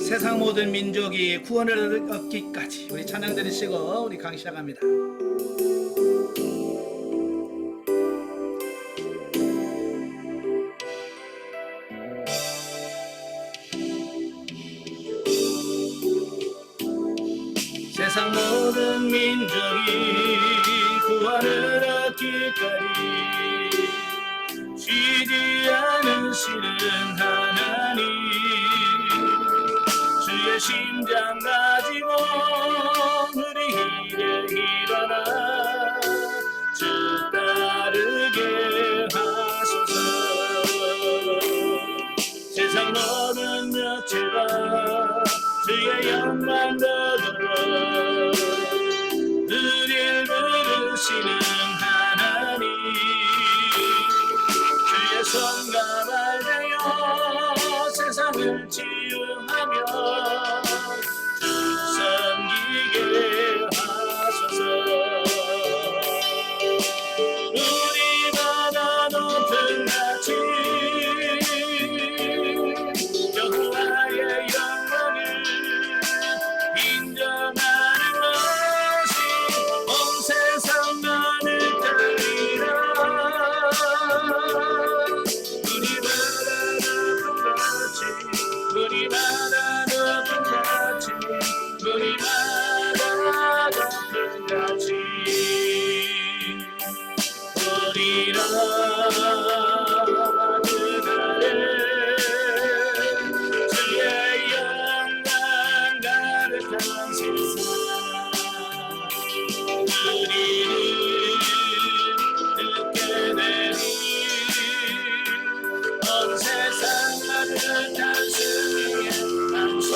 세상 모든 민족이 구원을 얻기까지 우리 찬양 들으시고 우리 강의 시작합니다. 세상 모든 민족이 구원을 얻기까지 쉬지 않으시는 하나님, 주의 심장 가지고 우리 이제 일어나 주 따르게 하소서. 세상 모든 몇체가 주의 영광 더불어 우리를 부르시는 하나님, 주의 손과 발 되어 세상을 치유하며 주 섬기게 하소서. 우리 바다 높은 같이 여호와의 영광을 인정하는 것이 온 세상 만을 따리라. 우리 바다 높은 같이, 우리 바다 높은 같이, 우리 바다 높은 같이 우리라. 그날에 주의 영광 가득한 세상 우리를 듣게 되니 온 세상을 단순히 방송.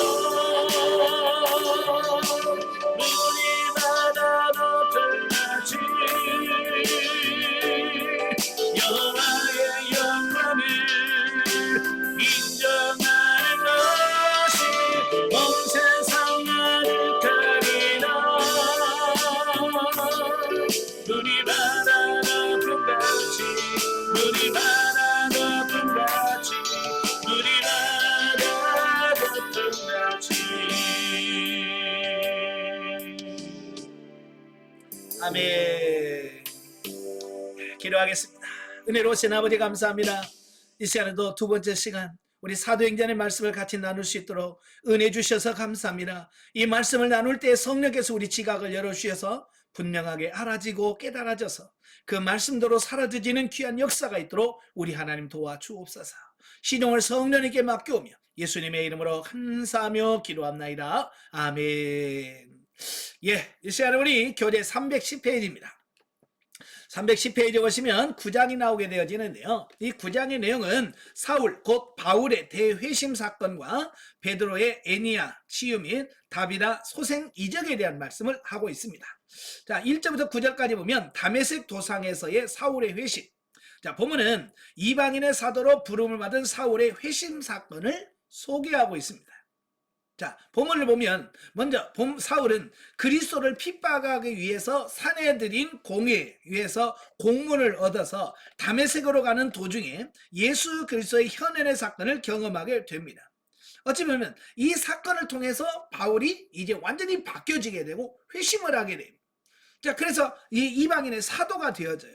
우리 바다 높은 같이 여호와의 영광을 인정하는 것이 온 세상 가득하리라. 우리 바다 높은 같이, 우리 바다 높은 같이, 우리 바다 높은 같이. 아멘. 기도하겠습니다. 은혜로우신 아버지 감사합니다. 이 시간에도 두 번째 시간 우리 사도행전의 말씀을 같이 나눌 수 있도록 은혜 주셔서 감사합니다. 이 말씀을 나눌 때 성령께서 우리 지각을 열어주셔서 분명하게 알아지고 깨달아져서 그 말씀대로 사라지는 귀한 역사가 있도록 우리 하나님 도와주옵소서. 신용을 성령님께 맡겨오며 예수님의 이름으로 감사하며 기도합나이다. 아멘. 예, 이 시간에 우리 교재 310페이지입니다. 310페이지에 보시면 9장이 나오게 되어지는데요. 이 9장의 내용은 사울 곧 바울의 대회심 사건과 베드로의 애니야 치유 및 다비다 소생 이적에 대한 말씀을 하고 있습니다. 자, 1절부터 9절까지 보면 다메섹 도상에서의 사울의 회심. 자, 보면은 이방인의 사도로 부름을 받은 사울의 회심 사건을 소개하고 있습니다. 자, 본문을 보면 먼저 사울은 그리스도를 핍박하기 위해서 사내들인 공회에 위해서 공문을 얻어서 다메섹으로 가는 도중에 예수 그리스도의 현현의 사건을 경험하게 됩니다. 어찌 보면 이 사건을 통해서 바울이 이제 완전히 바뀌어지게 되고 회심을 하게 됩니다. 자, 그래서 이 이방인의 사도가 되어져요.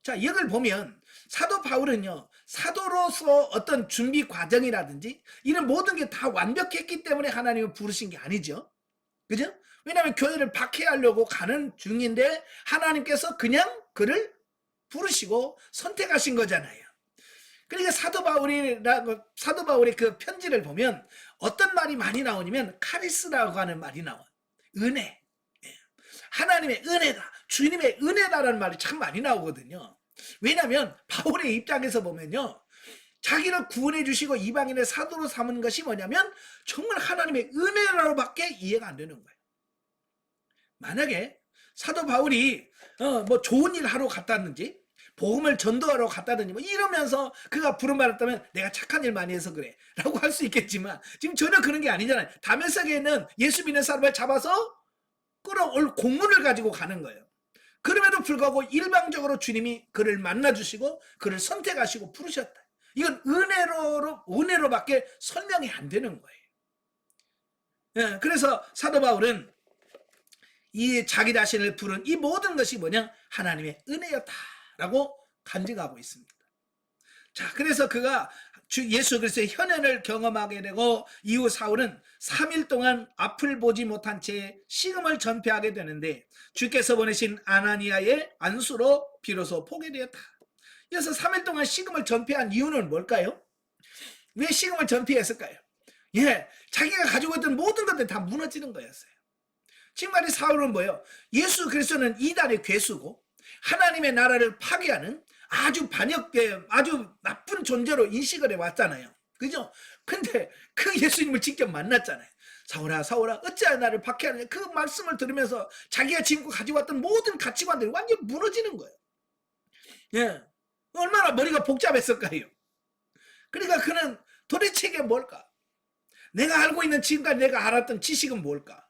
자, 이걸 보면 사도 바울은요, 사도로서 어떤 준비 과정이라든지 이런 모든 게 다 완벽했기 때문에 하나님을 부르신 게 아니죠. 그죠? 왜냐하면 교회를 박해하려고 가는 중인데 하나님께서 그냥 그를 부르시고 선택하신 거잖아요. 그러니까 사도 바울의 그 편지를 보면 어떤 말이 많이 나오냐면 카리스라고 하는 말이 나와요. 은혜. 하나님의 은혜다, 주님의 은혜다라는 말이 참 많이 나오거든요. 왜냐하면 바울의 입장에서 보면요, 자기를 구원해 주시고 이방인의 사도로 삼은 것이 뭐냐면 정말 하나님의 은혜로밖에 이해가 안 되는 거예요. 만약에 사도 바울이 뭐 좋은 일 하러 갔다든지 복음을 전도하러 갔다든지 뭐 이러면서 그가 부름받았다면 내가 착한 일 많이 해서 그래 라고 할 수 있겠지만 지금 전혀 그런 게 아니잖아요. 다메섹에 있는 예수 믿는 사람을 잡아서 끌어올 공문을 가지고 가는 거예요. 그럼에도 불구하고 일방적으로 주님이 그를 만나주시고 그를 선택하시고 부르셨다. 이건 은혜로밖에 설명이 안 되는 거예요. 예, 그래서 사도 바울은 이 자기 자신을 부른 이 모든 것이 뭐냐? 하나님의 은혜였다라고 간증하고 있습니다. 자, 그래서 그가 주 예수 그리스도의 현현을 경험하게 되고 이후 사울은 3일 동안 앞을 보지 못한 채 식음을 전폐하게 되는데 주께서 보내신 아나니아의 안수로 비로소 보게 되었다. 그래서 3일 동안 식음을 전폐한 이유는 뭘까요? 왜 식음을 전폐했을까요? 예, 자기가 가지고 있던 모든 것들이 다 무너지는 거였어요. 지금까지 사울은 뭐예요? 예수 그리스도는 이단의 괴수고 하나님의 나라를 파괴하는 아주 아주 나쁜 존재로 인식을 해왔잖아요. 그죠? 근데 그 예수님을 직접 만났잖아요. 사울아, 사울아, 어찌하여 나를 박해하느냐. 그 말씀을 들으면서 자기가 지금껏 가지고 왔던 모든 가치관들이 완전히 무너지는 거예요. 예. 얼마나 머리가 복잡했을까요? 그러니까 그는 도대체 이게 뭘까? 내가 알고 있는 지금까지 내가 알았던 지식은 뭘까?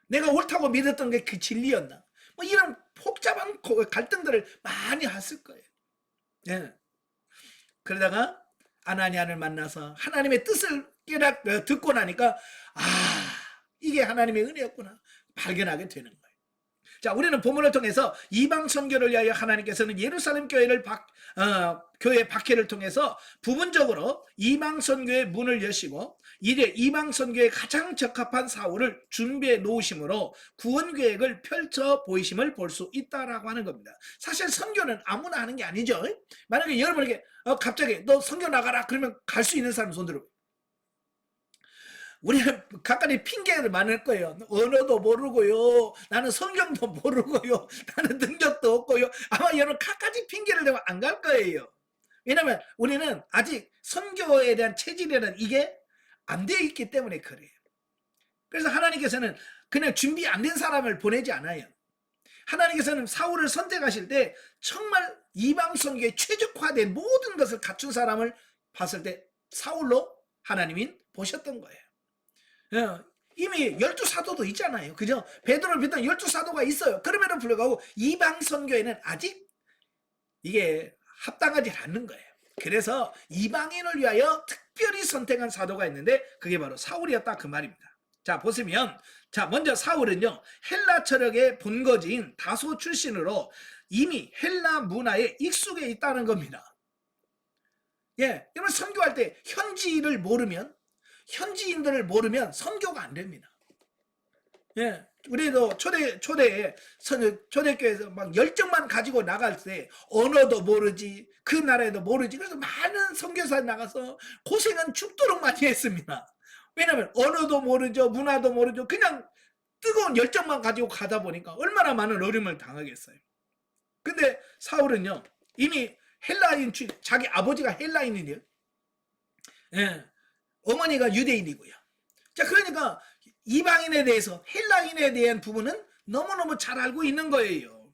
내가 옳다고 믿었던 게 그 진리였나? 뭐 이런 복잡한 갈등들을 많이 했을 거예요. 예. 그러다가 아나니아를 만나서 하나님의 뜻을 듣고 나니까 이게 하나님의 은혜였구나 발견하게 되는 거예요. 자, 우리는 본문을 통해서 이방 선교를 위하여 하나님께서는 예루살렘 교회 박해를 통해서 부분적으로 이방 선교의 문을 여시고 이래 이방 선교에 가장 적합한 사울을 준비해 놓으심으로 구원 계획을 펼쳐 보이심을 볼 수 있다라고 하는 겁니다. 사실 선교는 아무나 하는 게 아니죠. 만약에 여러분에게 갑자기 너 선교 나가라 그러면 갈 수 있는 사람 손 들어. 우리는 각각의 핑계를 많을 거예요. 언어도 모르고요. 나는 성경도 모르고요. 나는 능력도 없고요. 아마 여러분 각가지 핑계를 대면 안 갈 거예요. 왜냐하면 우리는 아직 선교에 대한 체질에는 이게 안 되어 있기 때문에 그래요. 그래서 하나님께서는 그냥 준비 안 된 사람을 보내지 않아요. 하나님께서는 사울을 선택하실 때 정말 이방 선교에 최적화된 모든 것을 갖춘 사람을 봤을 때 사울로 하나님이 보셨던 거예요. 이미 12사도도 있잖아요. 그죠? 베드로를 비롯한 12사도가 있어요. 그럼에도 불구하고 이방 선교에는 아직 이게 합당하지 않는 거예요. 그래서 이방인을 위하여 특별히 선택한 사도가 있는데 그게 바로 사울이었다 그 말입니다. 자, 보시면 자, 먼저 사울은요. 헬라 철학의 본거지인 다소 출신으로 이미 헬라 문화에 익숙해 있다는 겁니다. 예, 여러분 선교할 때 현지인들을 모르면 선교가 안 됩니다. 예, 우리도 초대교회에서 막 열정만 가지고 나갈 때 언어도 모르지, 그 나라에도 모르지. 그래서 많은 선교사에 나가서 고생은 죽도록 많이 했습니다. 왜냐하면 언어도 모르죠, 문화도 모르죠. 그냥 뜨거운 열정만 가지고 가다 보니까 얼마나 많은 어려움을 당하겠어요. 근데 사울은요, 이미 헬라인, 자기 아버지가 헬라인이에요. 예. 어머니가 유대인이고요. 자, 그러니까 이방인에 대해서 헬라인에 대한 부분은 너무너무 잘 알고 있는 거예요.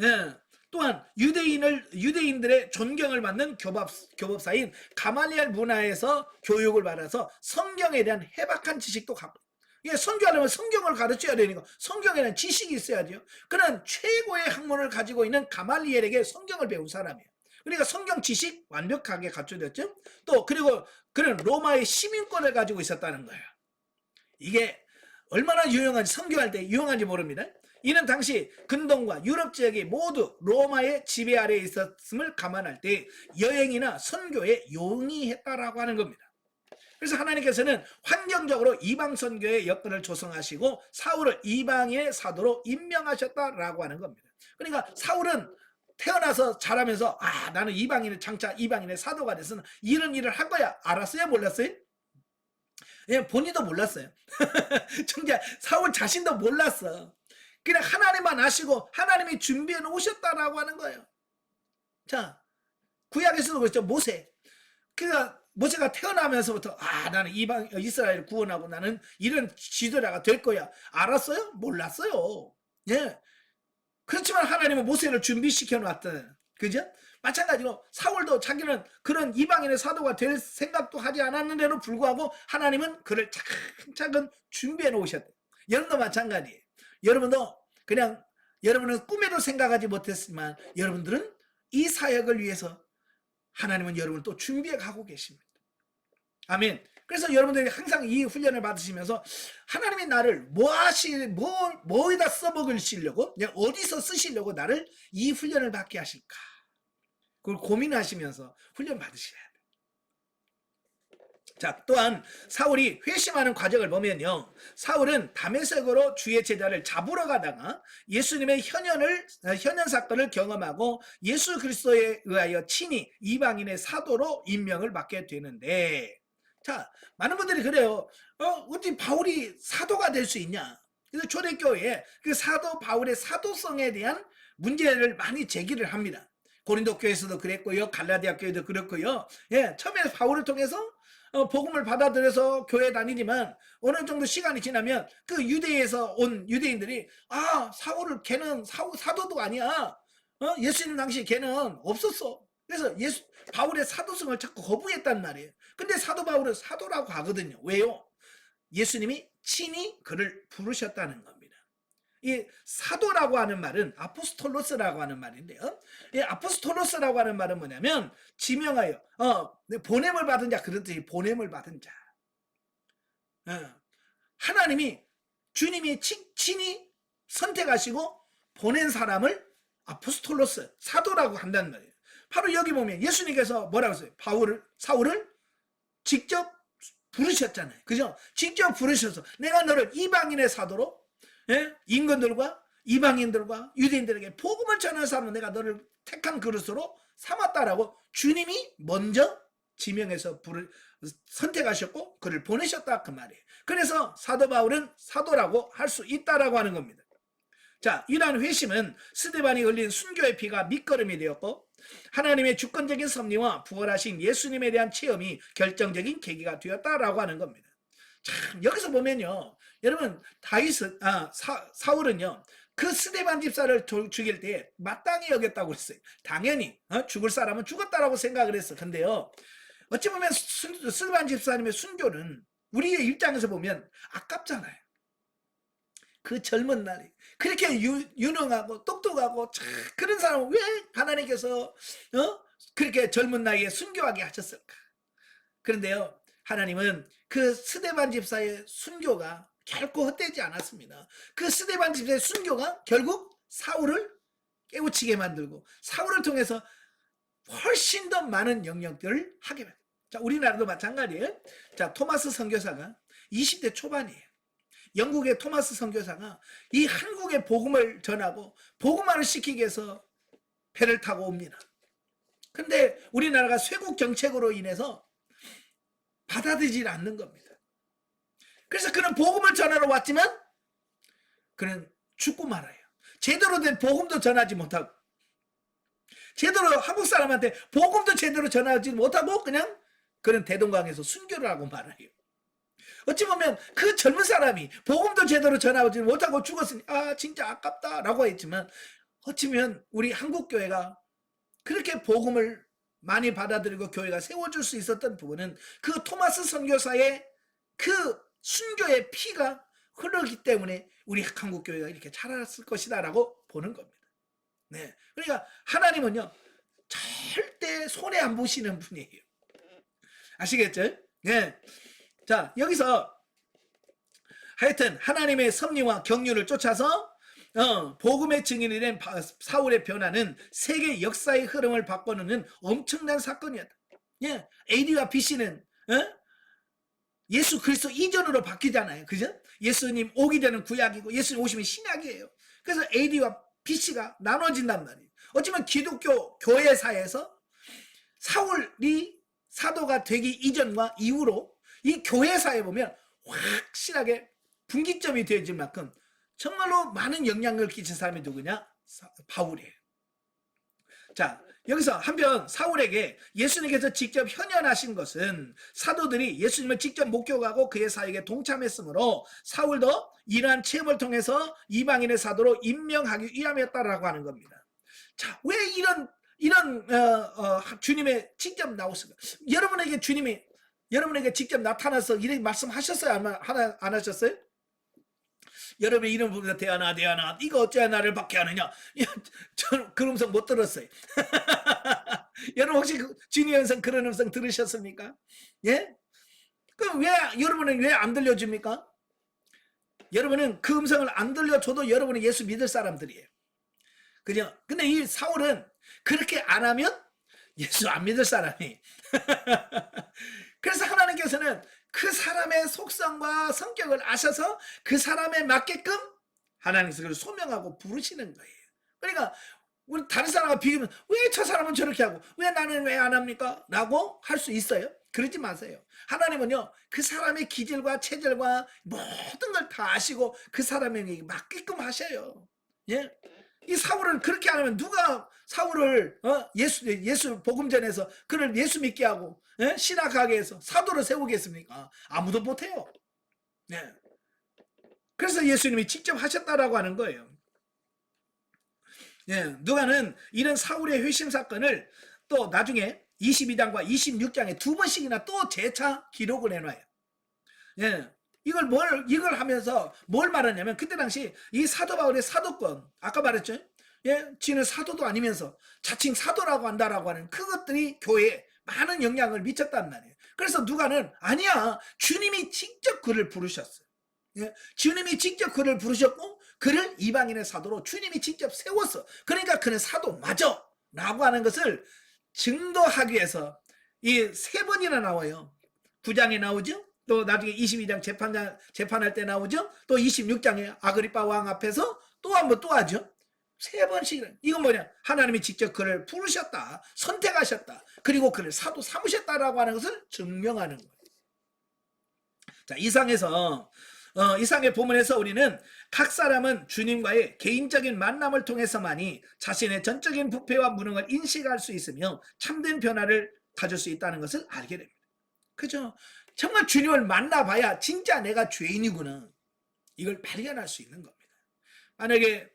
예. 또한 유대인들의 존경을 받는 교법사인 가말리엘 문화에서 교육을 받아서 성경에 대한 해박한 지식도 갖고, 예, 선교하려면 성경을 가르쳐야 되니까 성경에 대한 지식이 있어야죠. 그는 최고의 학문을 가지고 있는 가말리엘에게 성경을 배운 사람이에요. 그러니까 성경 지식 완벽하게 갖춰졌죠. 또 그리고 그는 로마의 시민권을 가지고 있었다는 거예요. 이게 얼마나 유용한지, 선교할 때 유용한지 모릅니다. 이는 당시 근동과 유럽 지역이 모두 로마의 지배 아래에 있었음을 감안할 때 여행이나 선교에 용이했다라고 하는 겁니다. 그래서 하나님께서는 환경적으로 이방 선교의 여건을 조성하시고 사울을 이방의 사도로 임명하셨다라고 하는 겁니다. 그러니까 사울은 태어나서 자라면서 나는 장차 이방인의 사도가 돼서 이런 일을 할 거야. 알았어요? 몰랐어요? 예, 본인도 몰랐어요. 정작 사울 자신도 몰랐어. 그냥 하나님만 아시고 하나님이 준비해 놓으셨다라고 하는 거예요. 자, 구약에서도 그렇죠. 모세. 그러니까 모세가 태어나면서부터 나는 이스라엘을 구원하고 나는 이런 지도자가 될 거야. 알았어요? 몰랐어요. 예. 그렇지만 하나님은 모세를 준비시켜 놨던, 그죠? 마찬가지로 사울도 자기는 그런 이방인의 사도가 될 생각도 하지 않았는데도 불구하고 하나님은 그를 차근차근 준비해 놓으셨대요. 여러분도 마찬가지예요. 여러분도 그냥 여러분은 꿈에도 생각하지 못했지만 여러분들은 이 사역을 위해서 하나님은 여러분을 또 준비해 가고 계십니다. 아멘. 그래서 여러분들이 항상 이 훈련을 받으시면서 하나님이 나를 뭐에다 써먹으시려고, 어디서 쓰시려고 나를 이 훈련을 받게 하실까, 그걸 고민하시면서 훈련 받으셔야 돼요. 자, 또한 사울이 회심하는 과정을 보면요, 사울은 다메섹으로 주의 제자를 잡으러 가다가 예수님의 현현 사건을 경험하고 예수 그리스도에 의하여 친히 이방인의 사도로 임명을 받게 되는데, 자, 많은 분들이 그래요. 어떻게 바울이 사도가 될 수 있냐? 그래서 초대교회에 그 사도 바울의 사도성에 대한 문제를 많이 제기를 합니다. 고린도 교회에서도 그랬고요, 갈라디아 교회도 그렇고요. 예, 처음에 바울을 통해서 복음을 받아들여서 교회 다니지만 어느 정도 시간이 지나면 그 유대에서 온 유대인들이 사울을, 걔는 사도도 아니야. 예수님 당시에 걔는 없었어. 그래서 바울의 사도성을 자꾸 거부했단 말이에요. 근데 사도 바울은 사도라고 하거든요. 왜요? 예수님이 친히 그를 부르셨다는 겁니다. 이 사도라고 하는 말은 아포스톨로스라고 하는 말인데요. 이 아포스톨로스라고 하는 말은 뭐냐면 지명하여, 보냄을 받은 자, 그런 뜻이 보냄을 받은 자. 하나님이, 주님이 친히 선택하시고 보낸 사람을 아포스톨로스, 사도라고 한다는 말이에요. 바로 여기 보면 예수님께서 뭐라고 했어요? 사울을 직접 부르셨잖아요. 그죠? 직접 부르셔서 내가 너를 이방인의 사도로, 임금들과 이방인들과 유대인들에게 복음을 전하는 사람은 내가 너를 택한 그릇으로 삼았다라고 주님이 먼저 지명해서 선택하셨고 그를 보내셨다, 그 말이에요. 그래서 사도 바울은 사도라고 할 수 있다라고 하는 겁니다. 자, 이러한 회심은 스데반이 흘린 순교의 피가 밑거름이 되었고 하나님의 주권적인 섭리와 부활하신 예수님에 대한 체험이 결정적인 계기가 되었다라고 하는 겁니다. 참, 여기서 보면요, 여러분, 사울은요, 그 스데반 집사를 죽일 때 마땅히 여겼다고 그랬어요. 당연히 죽을 사람은 죽었다라고 생각을 했어. 근데요, 어찌 보면 스데반 집사님의 순교는 우리의 입장에서 보면 아깝잖아요. 그 젊은 날이 그렇게 유능하고 똑똑하고 그런 사람은 왜 하나님께서 그렇게 젊은 나이에 순교하게 하셨을까? 그런데요, 하나님은 그 스데반 집사의 순교가 결코 헛되지 않았습니다. 그 스데반 집사의 순교가 결국 사울을 깨우치게 만들고 사울을 통해서 훨씬 더 많은 영역들을 하게 만듭니다. 자, 우리나라도 마찬가지예요. 자, 토마스 선교사가 20대 초반이에요. 영국의 토마스 선교사가 이 한국의 복음을 전하고 복음화를 시키기 위해서 배를 타고 옵니다. 근데 우리나라가 쇄국 정책으로 인해서 받아들이지 않는 겁니다. 그래서 그는 복음을 전하러 왔지만 그는 죽고 말아요. 제대로 된 복음도 전하지 못하고, 제대로 한국 사람한테 복음도 제대로 전하지 못하고 그냥 그는 대동강에서 순교를 하고 말아요. 어찌 보면 그 젊은 사람이 복음도 제대로 전하지 못하고 죽었으니 진짜 아깝다라고 했지만, 어찌면 우리 한국교회가 그렇게 복음을 많이 받아들이고 교회가 세워줄 수 있었던 부분은 그 토마스 선교사의 그 순교의 피가 흐르기 때문에 우리 한국교회가 이렇게 자랐을 것이다 라고 보는 겁니다. 네, 그러니까 하나님은요, 절대 손해 안 보시는 분이에요. 아시겠죠? 네. 자, 여기서 하여튼 하나님의 섭리와 경륜을 쫓아서 복음의 증인이 된 사울의 변화는 세계 역사의 흐름을 바꿔놓는 엄청난 사건이었다. 예, AD와 BC는 예수 그리스도 이전으로 바뀌잖아요. 그죠? 예수님 오기 전은 구약이고 예수님 오시면 신약이에요. 그래서 AD와 BC가 나눠진단 말이에요. 어쩌면 기독교 교회사에서 사울이 사도가 되기 이전과 이후로 이 교회사에 보면 확실하게 분기점이 되어질 만큼 정말로 많은 영향을 끼친 사람이 누구냐? 바울이에요. 자, 여기서 한편 사울에게 예수님께서 직접 현현하신 것은 사도들이 예수님을 직접 목격하고 그의 사역에 동참했으므로 사울도 이러한 체험을 통해서 이방인의 사도로 임명하기 위함이었다라고 하는 겁니다. 자, 왜 이런 주님의 직접 나오셨을까? 여러분에게 주님이 여러분에게 직접 나타나서 이렇게 말씀하셨어요? 안 하셨어요? 여러분 이름 부르면서 대하나 이거 어찌하여 나를 박해하느냐. 야, 저는 그런 음성 못 들었어요. 여러분 혹시 진의 음성 그런 음성 들으셨습니까? 예? 그럼 왜 여러분은 왜 안 들려줍니까? 여러분은 그 음성을 안 들려줘도 여러분은 예수 믿을 사람들이에요. 그죠? 근데 이 사울은 그렇게 안 하면 예수 안 믿을 사람이. 그래서 하나님께서는 그 사람의 속성과 성격을 아셔서 그 사람에 맞게끔 하나님께서 그걸 소명하고 부르시는 거예요. 그러니까 우리 다른 사람과 비교하면 왜 저 사람은 저렇게 하고 왜 나는 왜 안 합니까? 라고 할 수 있어요. 그러지 마세요. 하나님은요 그 사람의 기질과 체질과 모든 걸 다 아시고 그 사람에게 맞게끔 하셔요. 예? 이 사울은 그렇게 안 하면 누가 사울을 예수 복음 전에서 그를 예수 믿게 하고 신학하게 해서 사도로 세우겠습니까? 아무도 못해요. 네. 그래서 예수님이 직접 하셨다라고 하는 거예요. 예, 누가는 이런 사울의 회심 사건을 또 나중에 22장과 26장에 두 번씩이나 또 재차 기록을 해놔요. 예, 이걸 하면서 뭘 말하냐면 그때 당시 이 사도 바울의 사도권, 아까 말했죠? 예, 지는 사도도 아니면서 자칭 사도라고 한다라고 하는 그것들이 교회에 많은 영향을 미쳤단 말이에요. 그래서 누가는 아니야, 주님이 직접 그를 부르셨어요. 예, 주님이 직접 그를 부르셨고 그를 이방인의 사도로 주님이 직접 세웠어. 그러니까 그는 사도 맞아 라고 하는 것을 증거하기 위해서 이 세 번이나 나와요. 9장에 나오죠. 또 나중에 22장 재판할 때 나오죠. 또 26장에 아그리파 왕 앞에서 또 한 번 또 하죠. 세 번씩. 이건 뭐냐, 하나님이 직접 그를 부르셨다, 선택하셨다, 그리고 그를 사도 삼으셨다라고 하는 것을 증명하는 거예요. 자, 이상의 본문에서 우리는 각 사람은 주님과의 개인적인 만남을 통해서만이 자신의 전적인 부패와 무능을 인식할 수 있으며 참된 변화를 가질 수 있다는 것을 알게 됩니다. 그죠? 정말 주님을 만나봐야 진짜 내가 죄인이구나, 이걸 발견할 수 있는 겁니다. 만약에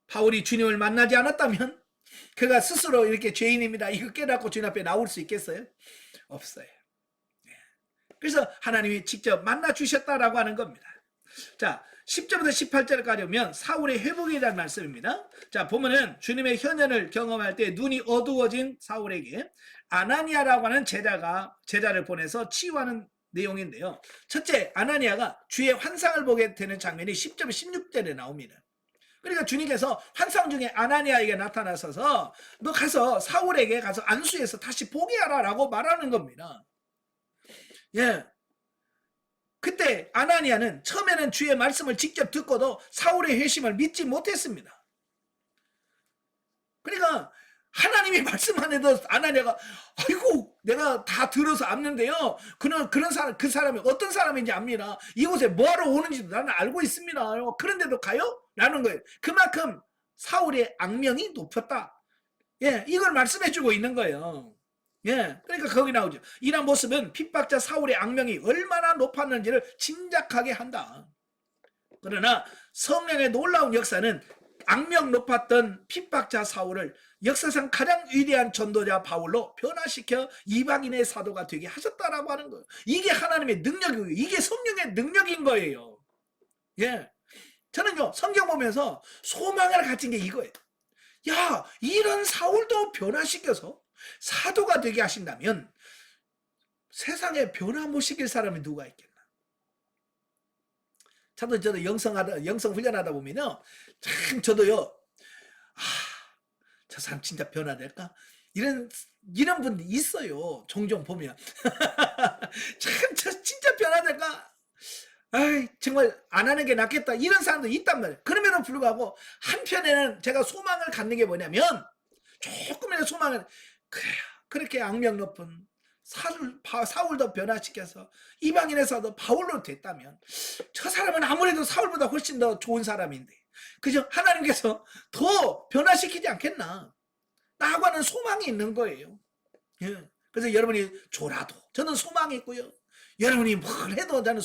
바울이 주님을 만나지 않았다면 그가 스스로 이렇게 죄인입니다, 이거 깨닫고 주님 앞에 나올 수 있겠어요? 없어요. 그래서 하나님이 직접 만나 주셨다라고 하는 겁니다. 자, 10절부터 18절까지 오면 사울의 회복에 대한 말씀입니다. 자, 보면은 주님의 현현을 경험할 때 눈이 어두워진 사울에게 아나니아라고 하는 제자를 보내서 치유하는 내용인데요. 첫째, 아나니아가 주의 환상을 보게 되는 장면이 10절 16절에 나옵니다. 그러니까 주님께서 환상 중에 아나니아에게 나타나셔서 너 가서 사울에게 가서 안수해서 다시 보게 하라라고 말하는 겁니다. 예. 그때 아나니아는 처음에는 주의 말씀을 직접 듣고도 사울의 회심을 믿지 못했습니다. 그러니까 하나님이 말씀만 해도 아나니아가 아이고 내가 다 들어서 압는데요, 그 사람이 어떤 사람인지 압니다. 이곳에 뭐하러 오는지도 나는 알고 있습니다. 그런데도 가요? 라는 거예요. 그만큼 사울의 악명이 높았다. 예, 이걸 말씀해주고 있는 거예요. 예, 그러니까 거기 나오죠. 이런 모습은 핍박자 사울의 악명이 얼마나 높았는지를 짐작하게 한다. 그러나 성령의 놀라운 역사는 악명 높았던 핍박자 사울을 역사상 가장 위대한 전도자 바울로 변화시켜 이방인의 사도가 되게 하셨다라고 하는 거예요. 이게 하나님의 능력이고 이게 성령의 능력인 거예요. 예, 저는요 성경 보면서 소망을 가진 게 이거예요. 야, 이런 사울도 변화시켜서 사도가 되게 하신다면 세상에 변화 못 시킬 사람이 누가 있겠나. 저도 영성 훈련하다 보면요, 참 저도요, 저 사람 진짜 변화될까? 이런 분이 있어요. 종종 보면. 참, 저 진짜 변화될까? 아이, 정말 안 하는 게 낫겠다, 이런 사람도 있단 말이에요. 그럼에도 불구하고 한편에는 제가 소망을 갖는 게 뭐냐면, 조금이라도 소망을, 그래요, 그렇게 악명 높은 사울도 변화시켜서 이방인에서도 바울로 됐다면 저 사람은 아무래도 사울보다 훨씬 더 좋은 사람인데, 그죠? 하나님께서 더 변화시키지 않겠나 라고 하는 소망이 있는 거예요. 예. 그래서 여러분이 줘라도 저는 소망이 있고요, 여러분이 뭘 해도 저는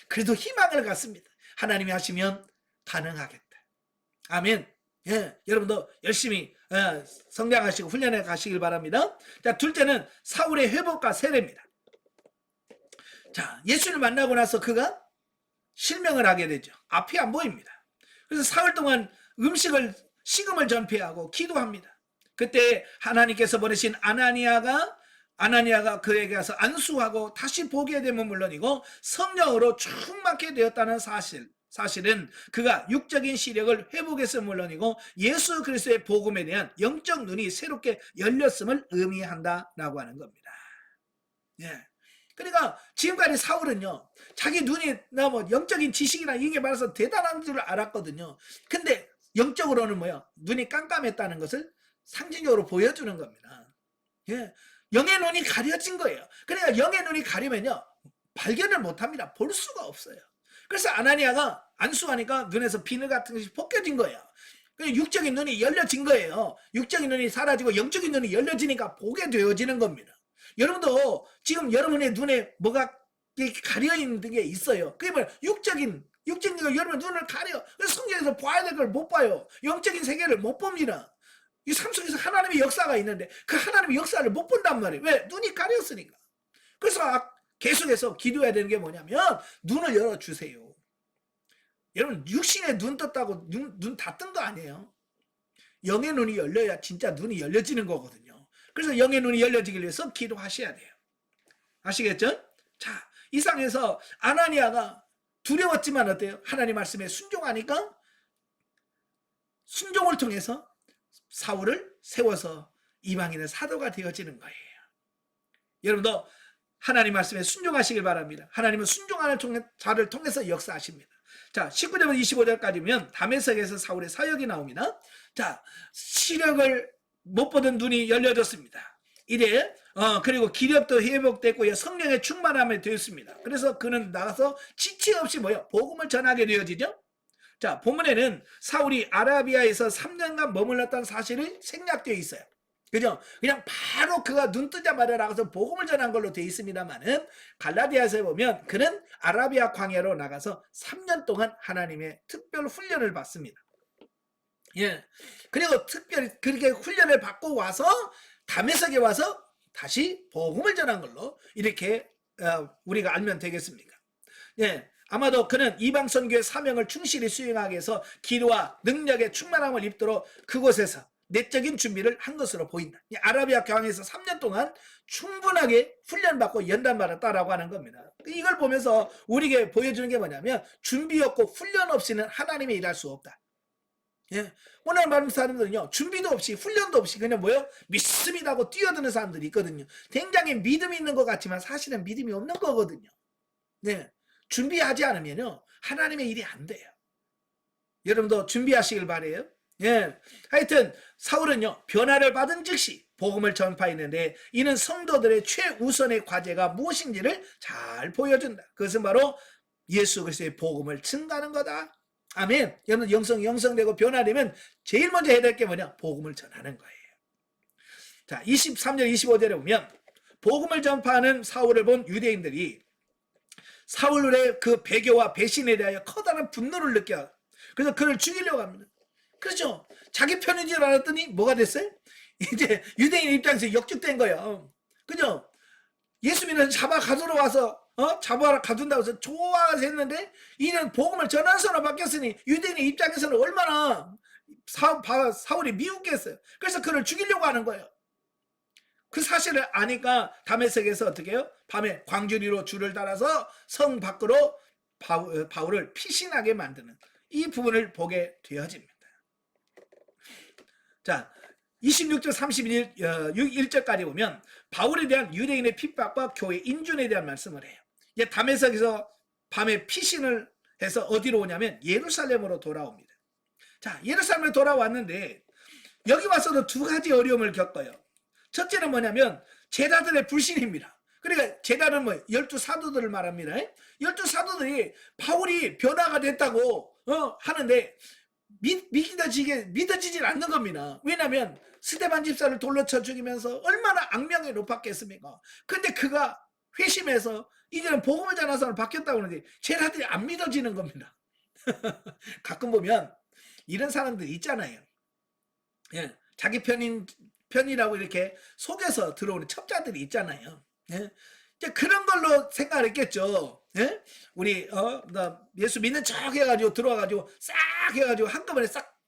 그래도 희망을 갖습니다. 하나님이 하시면 가능하겠다. 아멘. 예, 여러분도 열심히 성장하시고 훈련해 가시길 바랍니다. 자, 둘째는 사울의 회복과 세례입니다. 자, 예수를 만나고 나서 그가 실명을 하게 되죠. 앞이 안 보입니다. 그래서 사흘 동안 식음을 전폐하고 기도합니다. 그때 하나님께서 보내신 아나니아가 그에게 가서 안수하고 다시 보게 되면 물론이고 성령으로 충만케 되었다는 사실은 그가 육적인 시력을 회복했음은 물론이고 예수 그리스도의 복음에 대한 영적 눈이 새롭게 열렸음을 의미한다라고 하는 겁니다. 예. 그러니까 지금까지 사울은요, 자기 눈이 뭐 영적인 지식이나 이게 많아서 대단한 줄 알았거든요. 근데 영적으로는 뭐야? 눈이 깜깜했다는 것을 상징적으로 보여주는 겁니다. 예. 영의 눈이 가려진 거예요. 그러니까 영의 눈이 가리면요, 발견을 못합니다. 볼 수가 없어요. 그래서 아나니아가 안수하니까 눈에서 비늘 같은 것이 벗겨진 거예요. 육적인 눈이 열려진 거예요. 육적인 눈이 사라지고 영적인 눈이 열려지니까 보게 되어지는 겁니다. 여러분도 지금 여러분의 눈에 뭐가 가려 있는 게 있어요. 그게 뭐야? 육적인 여러분 눈을 가려. 그래서 성경에서 봐야 될 걸 못 봐요. 영적인 세계를 못 봅니다. 이 삶 속에서 하나님의 역사가 있는데 그 하나님의 역사를 못 본단 말이에요. 왜? 눈이 가렸으니까. 그래서 계속해서 기도해야 되는 게 뭐냐면 눈을 열어주세요. 여러분 육신에 눈 떴다고 눈 다 뜬 거 아니에요. 영의 눈이 열려야 진짜 눈이 열려지는 거거든요. 그래서 영의 눈이 열려지기 위해서 기도하셔야 돼요. 아시겠죠? 자, 이상해서 아나니아가 두려웠지만 어때요? 하나님 말씀에 순종하니까 순종을 통해서 사울을 세워서 이방인의 사도가 되어지는 거예요. 여러분도 하나님 말씀에 순종하시길 바랍니다. 하나님은 순종하는 자를 통해서 역사하십니다. 자, 19절부터 25절까지면 다메섹에서 사울의 사역이 나옵니다. 자, 시력을 못 보던 눈이 열려졌습니다. 이래 그리고 기력도 회복됐고요, 성령의 충만함이 되었습니다. 그래서 그는 나가서 지체 없이 복음을 전하게 되어지죠. 자, 본문에는 사울이 아라비아에서 3년간 머물렀다는 사실이 생략되어 있어요. 그죠? 그냥 바로 그가 눈 뜨자마자 나가서 복음을 전한 걸로 되어 있습니다만은 갈라디아서에 보면 그는 아라비아 광야로 나가서 3년 동안 하나님의 특별 훈련을 받습니다. 예. 그리고 특별히 그렇게 훈련을 받고 와서 다메섹에 와서 다시 복음을 전한 걸로 이렇게 우리가 알면 되겠습니까? 예. 아마도 그는 이방 선교의 사명을 충실히 수행하기 위해서 기도와 능력의 충만함을 입도록 그곳에서 내적인 준비를 한 것으로 보인다. 아라비아 광야에서 3년 동안 충분하게 훈련받고 연단받았다라고 하는 겁니다. 이걸 보면서 우리에게 보여주는 게 뭐냐면 준비 없고 훈련 없이는 하나님이 일할 수 없다. 예. 오늘 말씀 사람들은요, 준비도 없이 훈련도 없이 그냥 믿습니다고 뛰어드는 사람들이 있거든요. 굉장히 믿음이 있는 것 같지만 사실은 믿음이 없는 거거든요. 네. 준비하지 않으면요, 하나님의 일이 안 돼요. 여러분도 준비하시길 바래요. 예. 하여튼 사울은요, 변화를 받은 즉시 복음을 전파했는데 이는 성도들의 최우선의 과제가 무엇인지를 잘 보여준다. 그것은 바로 예수 그리스도의 복음을 증가하는 거다. 아멘. 여러분 영성되고 변화되면 제일 먼저 해야 될 게 뭐냐? 복음을 전하는 거예요. 자, 23절 25절에 보면 복음을 전파하는 사울을 본 유대인들이 사울의 그 배교와 배신에 대하여 커다란 분노를 느껴. 그래서 그를 죽이려고 합니다. 그렇죠? 자기 편인 줄 알았더니 뭐가 됐어요? 이제 유대인 입장에서 역죽된 거예요. 그죠? 예수 믿는 잡아 가두러 와서 잡아라 가둔다고 해서 좋아서 했는데 이는 복음을 전하는 사람으로 바뀌었으니 유대인의 입장에서는 얼마나 사울이 미웠겠어요. 그래서 그를 죽이려고 하는 거예요. 그 사실을 아니까 다메섹에서 어떻게 해요? 밤에 광주리로 줄을 달아서 성 밖으로 바울을 피신하게 만드는 이 부분을 보게 되어집니다. 자, 26절 31절까지 보면 바울에 대한 유대인의 핍박과 교회 인준에 대한 말씀을 해요. 이제 다메섹에서 밤에 피신을 해서 어디로 오냐면 예루살렘으로 돌아옵니다. 자, 예루살렘에 돌아왔는데 여기 와서도 두 가지 어려움을 겪어요. 첫째는 뭐냐면 제자들의 불신입니다. 그러니까 제자는 12사도들을 말합니다. 12사도들이 바울이 변화가 됐다고 하는데 믿어지질 않는 겁니다. 왜냐하면 스데반 집사를 돌로 쳐 죽이면서 얼마나 악명이 높았겠습니까? 근데 그가 회심해서 이제는 복음을 전하는 사람으로 바뀌었다고 하는데 제자들이 안 믿어지는 겁니다. 가끔 보면 이런 사람들 있잖아요. 예, 자기 편이라고 이렇게 속여서 들어오는 첩자들이 있잖아요. 예, 이제 그런 걸로 생각을 했겠죠. 예? 우리 나 예수 믿는 척 해가지고 들어와가지고 싹 해가지고 한꺼번에 싹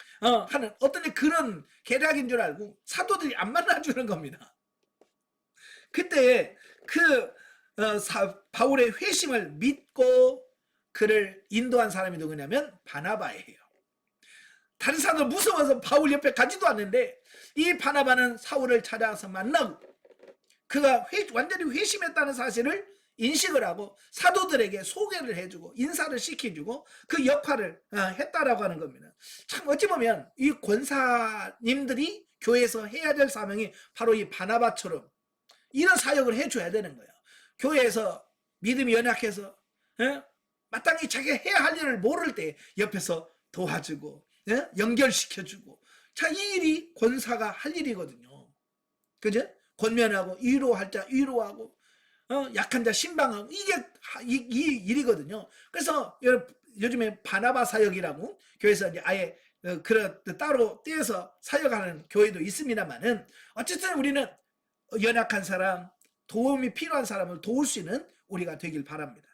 하는 어떤 그런 계략인 줄 알고 사도들이 안 만나주는 겁니다. 그때 그 바울의 회심을 믿고 그를 인도한 사람이 누구냐면 바나바예요. 다른 사람들 무서워서 바울 옆에 가지도 않는데 이 바나바는 사울을 찾아서 만나고 그가 완전히 회심했다는 사실을 인식을 하고 사도들에게 소개를 해주고 인사를 시켜주고 그 역할을 했다라고 하는 겁니다. 참 어찌 보면 이 권사님들이 교회에서 해야 될 사명이 바로 이 바나바처럼 이런 사역을 해줘야 되는 거예요. 교회에서 믿음이 연약해서 마땅히 자기가 해야 할 일을 모를 때 옆에서 도와주고 연결시켜주고 자, 이 일이 권사가 할 일이거든요. 그죠? 권면하고 위로할 자 위로하고 약한 자 신방하고 이게 이 일이거든요. 그래서 요즘에 바나바 사역이라고 교회에서 이제 아예 그런 따로 떼어서 사역하는 교회도 있습니다만은 어쨌든 우리는 연약한 사람, 도움이 필요한 사람을 도울 수 있는 우리가 되길 바랍니다.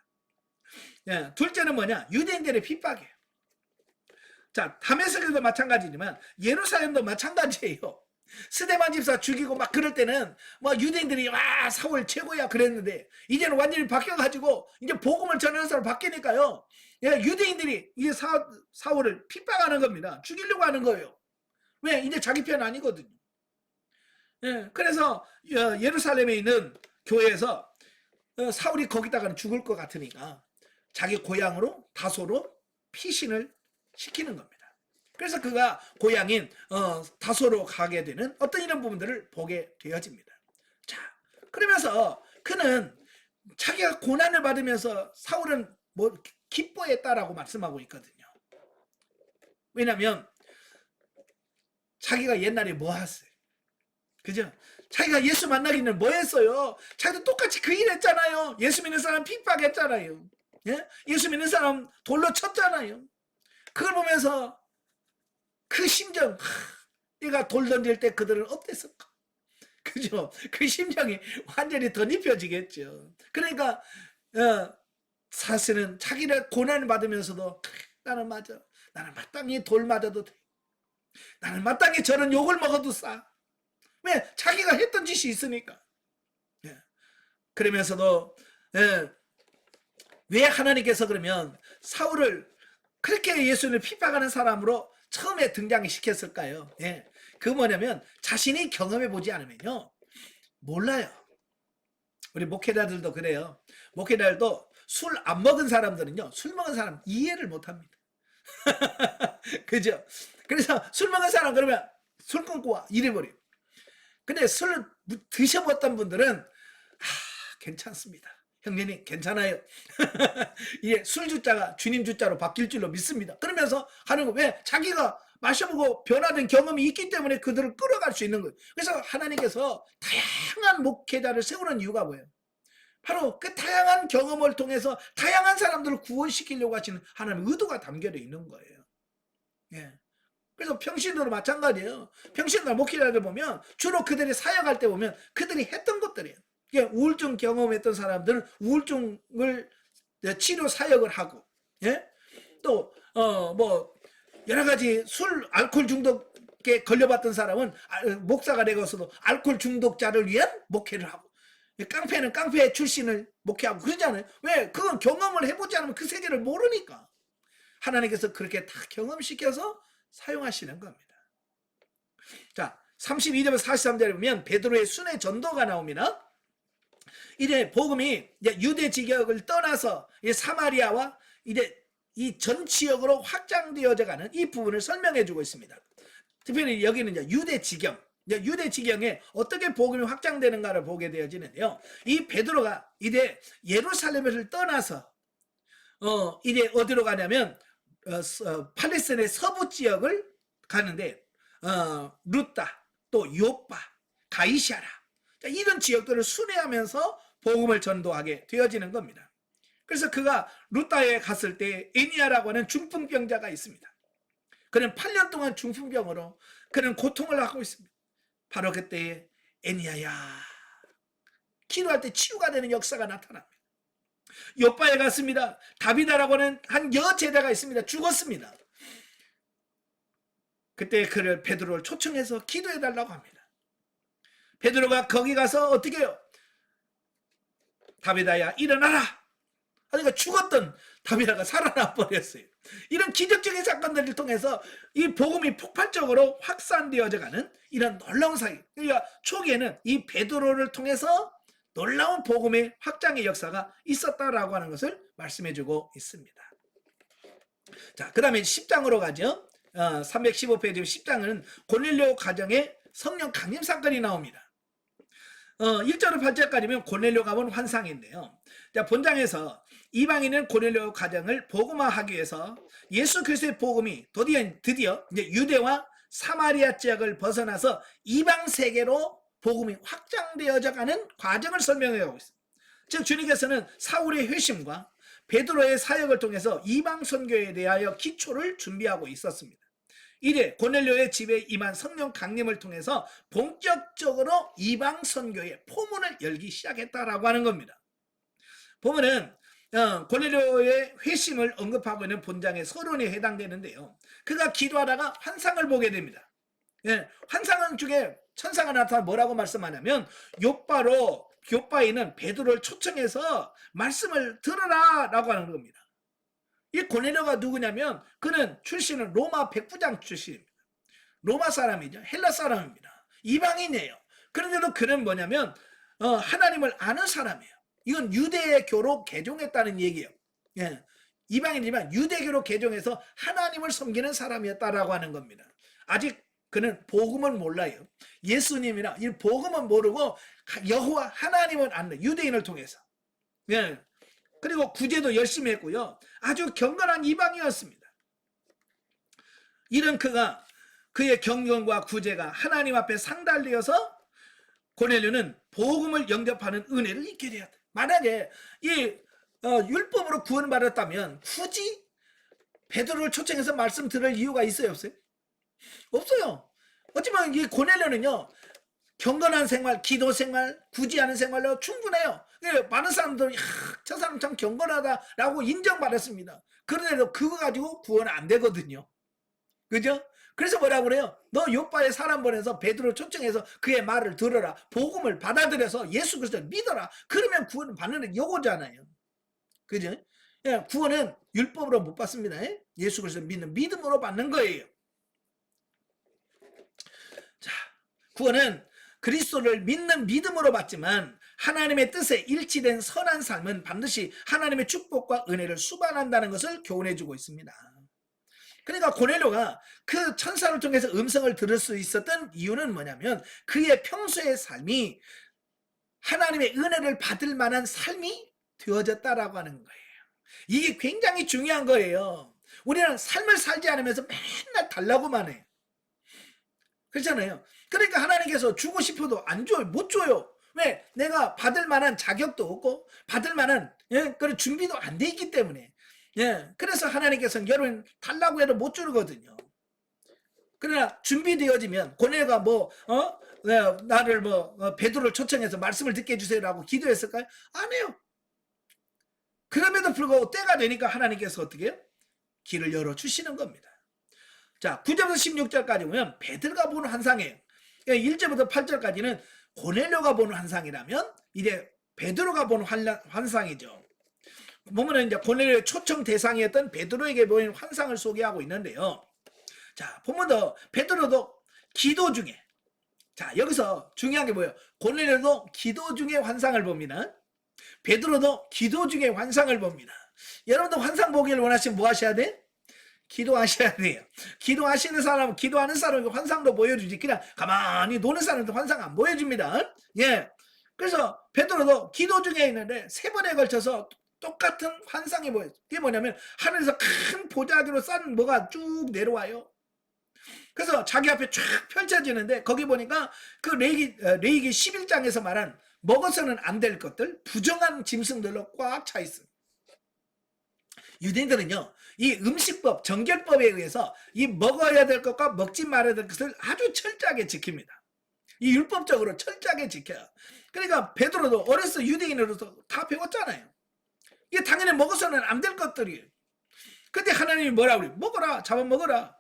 예, 둘째는 뭐냐? 유대인들의 핍박이에요. 자, 다메섹에도 마찬가지지만 예루살렘도 마찬가지예요. 스데반 집사 죽이고 막 그럴 때는 뭐 유대인들이 와 사울 최고야 그랬는데 이제는 완전히 바뀌어가지고 이제 복음을 전하는 사람 바뀌니까요. 예, 유대인들이 이 사울을 핍박하는 겁니다. 죽이려고 하는 거예요. 왜? 이제 자기 편 아니거든요. 예, 그래서 예루살렘에 있는 교회에서 사울이 거기다가는 죽을 것 같으니까 자기 고향으로 다소로 피신을 시키는 겁니다. 그래서 그가 고향인 다소로 가게 되는 어떤 이런 부분들을 보게 되어집니다. 자, 그러면서 그는 자기가 고난을 받으면서 사울은 뭐 기뻐했다라고 말씀하고 있거든요. 왜냐하면 자기가 옛날에 뭐 했어요? 그죠? 자기가 예수 만나기는 뭐 했어요? 자기도 똑같이 그 일 했잖아요. 예수 믿는 사람 핍박했잖아요. 예? 예수 믿는 사람 돌로 쳤잖아요. 그걸 보면서 그 심정, 내가 돌 던질 때 그들은 어땠을까? 그죠? 그 심정이 완전히 덧입혀지겠죠. 그러니까 사실은 자기를 고난을 받으면서도 나는 맞아. 나는 마땅히 돌 맞아도 돼. 나는 마땅히 저런 욕을 먹어도 싸. 왜? 자기가 했던 짓이 있으니까. 예. 그러면서도 왜 하나님께서 그러면 사울을 그렇게 예수를 핍박하는 사람으로 처음에 등장시켰을까요? 예. 그 뭐냐면 자신이 경험해보지 않으면요 몰라요. 우리 목회자들도 그래요. 목회자들도 술 안 먹은 사람들은요 술 먹은 사람 이해를 못합니다. 그죠? 그래서 술 먹은 사람 그러면 술 끊고 와 이래버려요. 근데 술 드셔봤던 분들은 괜찮습니다. 형제님 괜찮아요. 이게 술 주자가 주님 주자로 바뀔 줄로 믿습니다. 그러면서 하는 거 왜? 자기가 마셔보고 변화된 경험이 있기 때문에 그들을 끌어갈 수 있는 거예요. 그래서 하나님께서 다양한 목회자를 세우는 이유가 뭐예요? 바로 그 다양한 경험을 통해서 다양한 사람들을 구원시키려고 하시는 하나님의 의도가 담겨져 있는 거예요. 예. 그래서 평신도로 마찬가지예요. 평신도 목회자들 보면 주로 그들이 사역할 때 보면 그들이 했던 것들이에요. 우울증 경험했던 사람들은 우울증을 치료 사역을 하고, 예? 또 뭐 여러 가지 술, 알코올 중독에 걸려봤던 사람은 목사가 되고서도 알코올 중독자를 위한 목회를 하고, 깡패는 깡패 출신을 목회하고 그러잖아요. 왜? 그건 경험을 해보지 않으면 그 세계를 모르니까. 하나님께서 그렇게 다 경험시켜서 사용하시는 겁니다. 자, 32절부터 43절에 보면 베드로의 순회 전도가 나옵니다. 이제 복음이 이제 유대 지역을 떠나서 이제 사마리아와 이제 이 전 지역으로 확장되어져 가는 이 부분을 설명해 주고 있습니다. 특별히 여기는 이제 유대 지경, 유대 지경에 어떻게 복음이 확장되는가를 보게 되어지는데요. 이 베드로가 이제 예루살렘을 떠나서 이제 어디로 가냐면 팔레스타인의 서부 지역을 가는데 루따, 또 요빠, 가이샤라 이런 지역들을 순회하면서 복음을 전도하게 되어지는 겁니다. 그래서 그가 루따에 갔을 때 에니아라고 하는 중풍병자가 있습니다. 그는 8년 동안 중풍병으로 그는 고통을 하고 있습니다. 바로 그때 에니아야 기도할 때 치유가 되는 역사가 나타납니다. 요바에 갔습니다. 다비다라고 하는 한 여제자가 있습니다. 죽었습니다. 그때 그를 베드로를 초청해서 기도해 달라고 합니다. 베드로가 거기 가서 어떻게 해요? 다비다야 일어나라. 그러니까 죽었던 다비다가 살아나 버렸어요. 이런 기적적인 사건들을 통해서 이 복음이 폭발적으로 확산되어져 가는 이런 놀라운 사기. 그러니까 초기에는 이 베드로를 통해서 놀라운 복음의 확장의 역사가 있었다라고 하는 것을 말씀해주고 있습니다. 자, 그 다음에 10장으로 가죠. 315페이지 10장은 고넬료 가정의 성령 강림 사건이 나옵니다. 1절로 8절까지면 고넬료가 본 환상인데요. 자, 본장에서 이방인은 고넬료 가정을 복음화하기 위해서 예수 그리스도의 복음이 드디어 이제 유대와 사마리아 지역을 벗어나서 이방 세계로 복음이 확장되어져 가는 과정을 설명하고 있습니다. 즉 주님께서는 사울의 회심과 베드로의 사역을 통해서 이방 선교에 대하여 기초를 준비하고 있었습니다. 이래 고넬료의 집에 임한 성령 강림을 통해서 본격적으로 이방 선교의 포문을 열기 시작했다라고 하는 겁니다. 보면은 고넬료의 회심을 언급하고 있는 본장의 서론에 해당되는데요. 그가 기도하다가 환상을 보게 됩니다. 예, 환상 중에 천사가 나타나 뭐라고 말씀하냐면 요바에는 베드로를 초청해서 말씀을 들어라 라고 하는 겁니다. 이 고넬료가 누구냐면 그는 출신은 로마 백부장 출신입니다. 로마 사람이죠. 헬라 사람입니다. 이방인이에요. 그런데도 그는 뭐냐면 하나님을 아는 사람이에요. 이건 유대교로 개종했다는 얘기예요. 예. 이방인이지만 유대교로 개종해서 하나님을 섬기는 사람이었다라고 하는 겁니다. 아직 그는 복음은 몰라요. 예수님이나 이 복음은 모르고 여호와 하나님을 아는 유대인을 통해서. 예. 그리고 구제도 열심히 했고요. 아주 경건한 이방이었습니다. 이런 그가 그의 경건과 구제가 하나님 앞에 상달되어서 고넬료는 복음을 영접하는 은혜를 잊게 되었다. 만약에 이 율법으로 구원받았다면 굳이 베드로를 초청해서 말씀 들을 이유가 있어요, 없어요? 없어요. 어찌보면 이 고넬료는요, 경건한 생활, 기도 생활, 구제하는 생활로 충분해요. 많은 사람들은 저 사람 참 경건하다라고 인정받았습니다. 그런데도 그거 가지고 구원 안 되거든요. 그죠? 그래서 뭐라고 그래요? 너 요바에 사람 보내서 베드로 초청해서 그의 말을 들어라. 복음을 받아들여서 예수 그리스도를 믿어라. 그러면 구원을 받는 요거잖아요. 그죠? 예, 구원은 율법으로 못 받습니다. 예수 그리스도를 믿는 믿음으로 받는 거예요. 자, 구원은 그리스도를 믿는 믿음으로 받지만 하나님의 뜻에 일치된 선한 삶은 반드시 하나님의 축복과 은혜를 수반한다는 것을 교훈해주고 있습니다. 그러니까 고넬료가 그 천사를 통해서 음성을 들을 수 있었던 이유는 뭐냐면 그의 평소의 삶이 하나님의 은혜를 받을 만한 삶이 되어졌다라고 하는 거예요. 이게 굉장히 중요한 거예요. 우리는 삶을 살지 않으면서 맨날 달라고만 해요. 그렇잖아요. 그러니까 하나님께서 주고 싶어도 안 줘요. 못 줘요. 왜? 내가 받을 만한 자격도 없고 받을 만한 그런 준비도 안 돼 있기 때문에. 그래서 하나님께서는 여러분 달라고 해도 못 주거든요. 그러나 준비되어지면 고넬료가 나를 베드로를 초청해서 말씀을 듣게 해주세요라고 기도했을까요? 안 해요. 그럼에도 불구하고 때가 되니까 하나님께서 어떻게 해요? 길을 열어주시는 겁니다. 자, 9절부터 16절까지 보면 베드로가 보는 환상이에요. 1절부터 8절까지는 고넬료가 보는 환상이라면 이제 베드로가 보는 환상이죠. 보면은 이제 고넬료의 초청 대상이었던 베드로에게 보이는 환상을 소개하고 있는데요. 자, 보면도 베드로도 기도 중에, 자, 여기서 중요한 게 뭐예요? 고넬료도 기도 중에 환상을 봅니다. 베드로도 기도 중에 환상을 봅니다. 여러분도 환상 보기를 원하시면 뭐 하셔야 돼? 기도하셔야 돼요. 기도하시는 사람은, 기도하는 사람은 환상도 보여주지, 그냥 가만히 노는 사람도 환상 안 보여줍니다. 예. 그래서 베드로도 기도 중에 있는데 3번에 걸쳐서 똑같은 환상이 보여요. 그게 뭐냐면 하늘에서 큰 보자기로 싼 뭐가 쭉 내려와요. 그래서 자기 앞에 쫙 펼쳐지는데 거기 보니까 그 레위기 11장에서 말한 먹어서는 안 될 것들, 부정한 짐승들로 꽉 차 있습니다. 유대인들은요, 이 음식법, 정결법에 의해서 이 먹어야 될 것과 먹지 말아야 될 것을 아주 철저하게 지킵니다. 이 율법적으로 철저하게 지켜요. 그러니까 베드로도 어렸을 유대인으로서 다 배웠잖아요. 이게 당연히 먹어서는 안 될 것들이에요. 근데 하나님이 뭐라고 그래요? 먹어라, 잡아먹어라.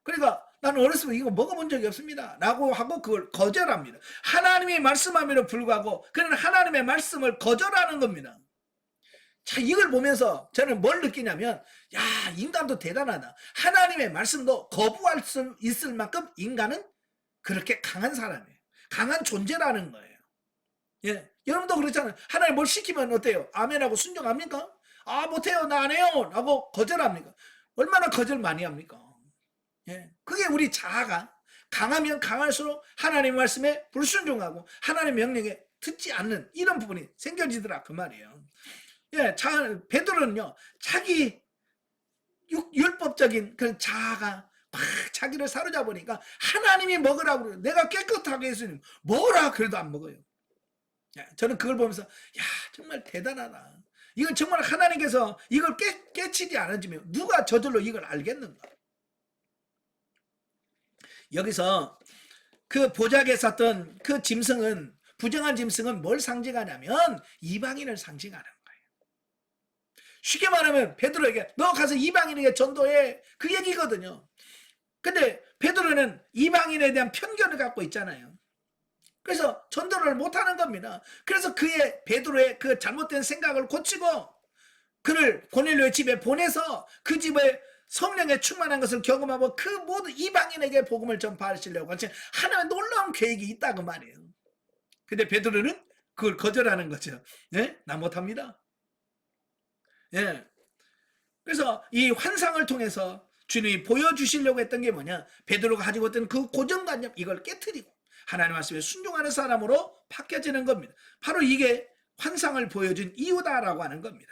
그러니까 나는 어렸을 때 이거 먹어본 적이 없습니다 라고 하고 그걸 거절합니다. 하나님이 말씀함에도 불구하고 그는 하나님의 말씀을 거절하는 겁니다. 자, 이걸 보면서 저는 뭘 느끼냐면, 야, 인간도 대단하다. 하나님의 말씀도 거부할 수 있을 만큼 인간은 그렇게 강한 사람이에요. 강한 존재라는 거예요. 예, 여러분도 그렇잖아요. 하나님 뭘 시키면 어때요? 아멘하고 순종합니까? 아, 못해요, 나 안 해요 라고 거절합니까? 얼마나 거절 많이 합니까? 예, 그게 우리 자아가 강하면 강할수록 하나님 말씀에 불순종하고 하나님 명령에 듣지 않는 이런 부분이 생겨지더라 그 말이에요. 예, 베드로는요, 자기 율법적인 그런 자아가 막 자기를 사로잡으니까 하나님이 먹으라고 그래요. 내가 깨끗하게 했으니 먹으라 그래도 안 먹어요. 예, 저는 그걸 보면서, 야, 정말 대단하다. 이건 정말 하나님께서 이걸 깨치지 않아지면 누가 저절로 이걸 알겠는가? 여기서 그 보자기에 섰던 그 짐승은, 부정한 짐승은 뭘 상징하냐면 이방인을 상징하는 거예요. 쉽게 말하면 베드로에게 너 가서 이방인에게 전도해, 그 얘기거든요. 근데 베드로는 이방인에 대한 편견을 갖고 있잖아요. 그래서 전도를 못하는 겁니다. 그래서 베드로의 그 잘못된 생각을 고치고 그를 고넬료의 집에 보내서 그 집에 성령에 충만한 것을 경험하고 그 모든 이방인에게 복음을 전파하시려고 하나님의 놀라운 계획이 있다고 말이에요. 근데 베드로는 그걸 거절하는 거죠. 예? 나 못합니다. 예. 그래서 이 환상을 통해서 주님이 보여주시려고 했던 게 뭐냐? 베드로가 가지고 있던 그 고정관념, 이걸 깨트리고 하나님 말씀에 순종하는 사람으로 바뀌어지는 겁니다. 바로 이게 환상을 보여준 이유다라고 하는 겁니다.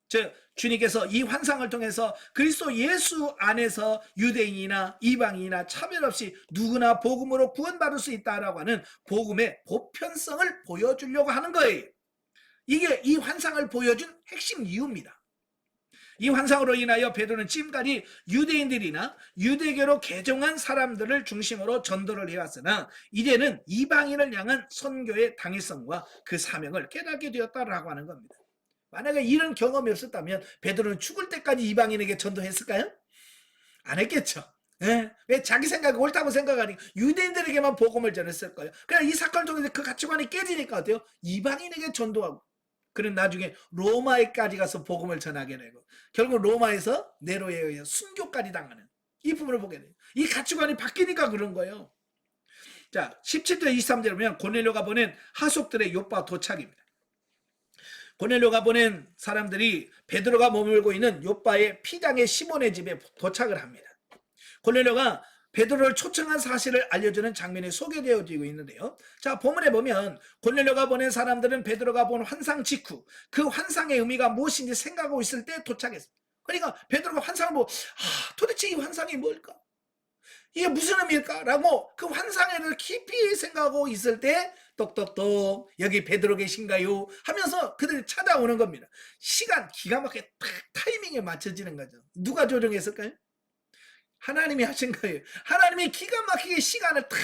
즉 주님께서 이 환상을 통해서 그리스도 예수 안에서 유대인이나 이방인이나 차별 없이 누구나 복음으로 구원받을 수 있다라고 하는 복음의 보편성을 보여주려고 하는 거예요. 이게 이 환상을 보여준 핵심 이유입니다. 이 환상으로 인하여 베드로는 지금까지 유대인들이나 유대교로 개종한 사람들을 중심으로 전도를 해왔으나 이제는 이방인을 향한 선교의 당위성과 그 사명을 깨닫게 되었다라고 하는 겁니다. 만약에 이런 경험이 없었다면 베드로는 죽을 때까지 이방인에게 전도했을까요? 안 했겠죠. 예? 왜 자기 생각이 옳다고 생각하니 유대인들에게만 복음을 전했을 거예요. 그냥 이 사건을 통해서 그 가치관이 깨지니까 어때요? 이방인에게 전도하고 그는 나중에 로마에까지 가서 복음을 전하게 되고 결국 로마에서 네로에 의해 순교까지 당하는 이 부분을 보게 돼요. 이 가치관이 바뀌니까 그런 거예요. 자, 17절 23절에 보면 고넬료가 보낸 하속들의 요파 도착입니다. 고넬료가 보낸 사람들이 베드로가 머물고 있는 요파의 피장의 시몬의 집에 도착을 합니다. 고넬료가 베드로를 초청한 사실을 알려주는 장면이 소개되어지고 있는데요. 자, 본문에 보면 고넬료가 보낸 사람들은 베드로가 본 환상 직후 그 환상의 의미가 무엇인지 생각하고 있을 때 도착했습니다. 그러니까 베드로가 환상을 보고 도대체 이 환상이 뭘까? 이게 무슨 의미일까? 라고 그 환상을 깊이 생각하고 있을 때 똑똑똑 여기 베드로 계신가요? 하면서 그들이 찾아오는 겁니다. 시간 기가 막히게 딱 타이밍에 맞춰지는 거죠. 누가 조정했을까요? 하나님이 하신 거예요. 하나님이 기가 막히게 시간을 딱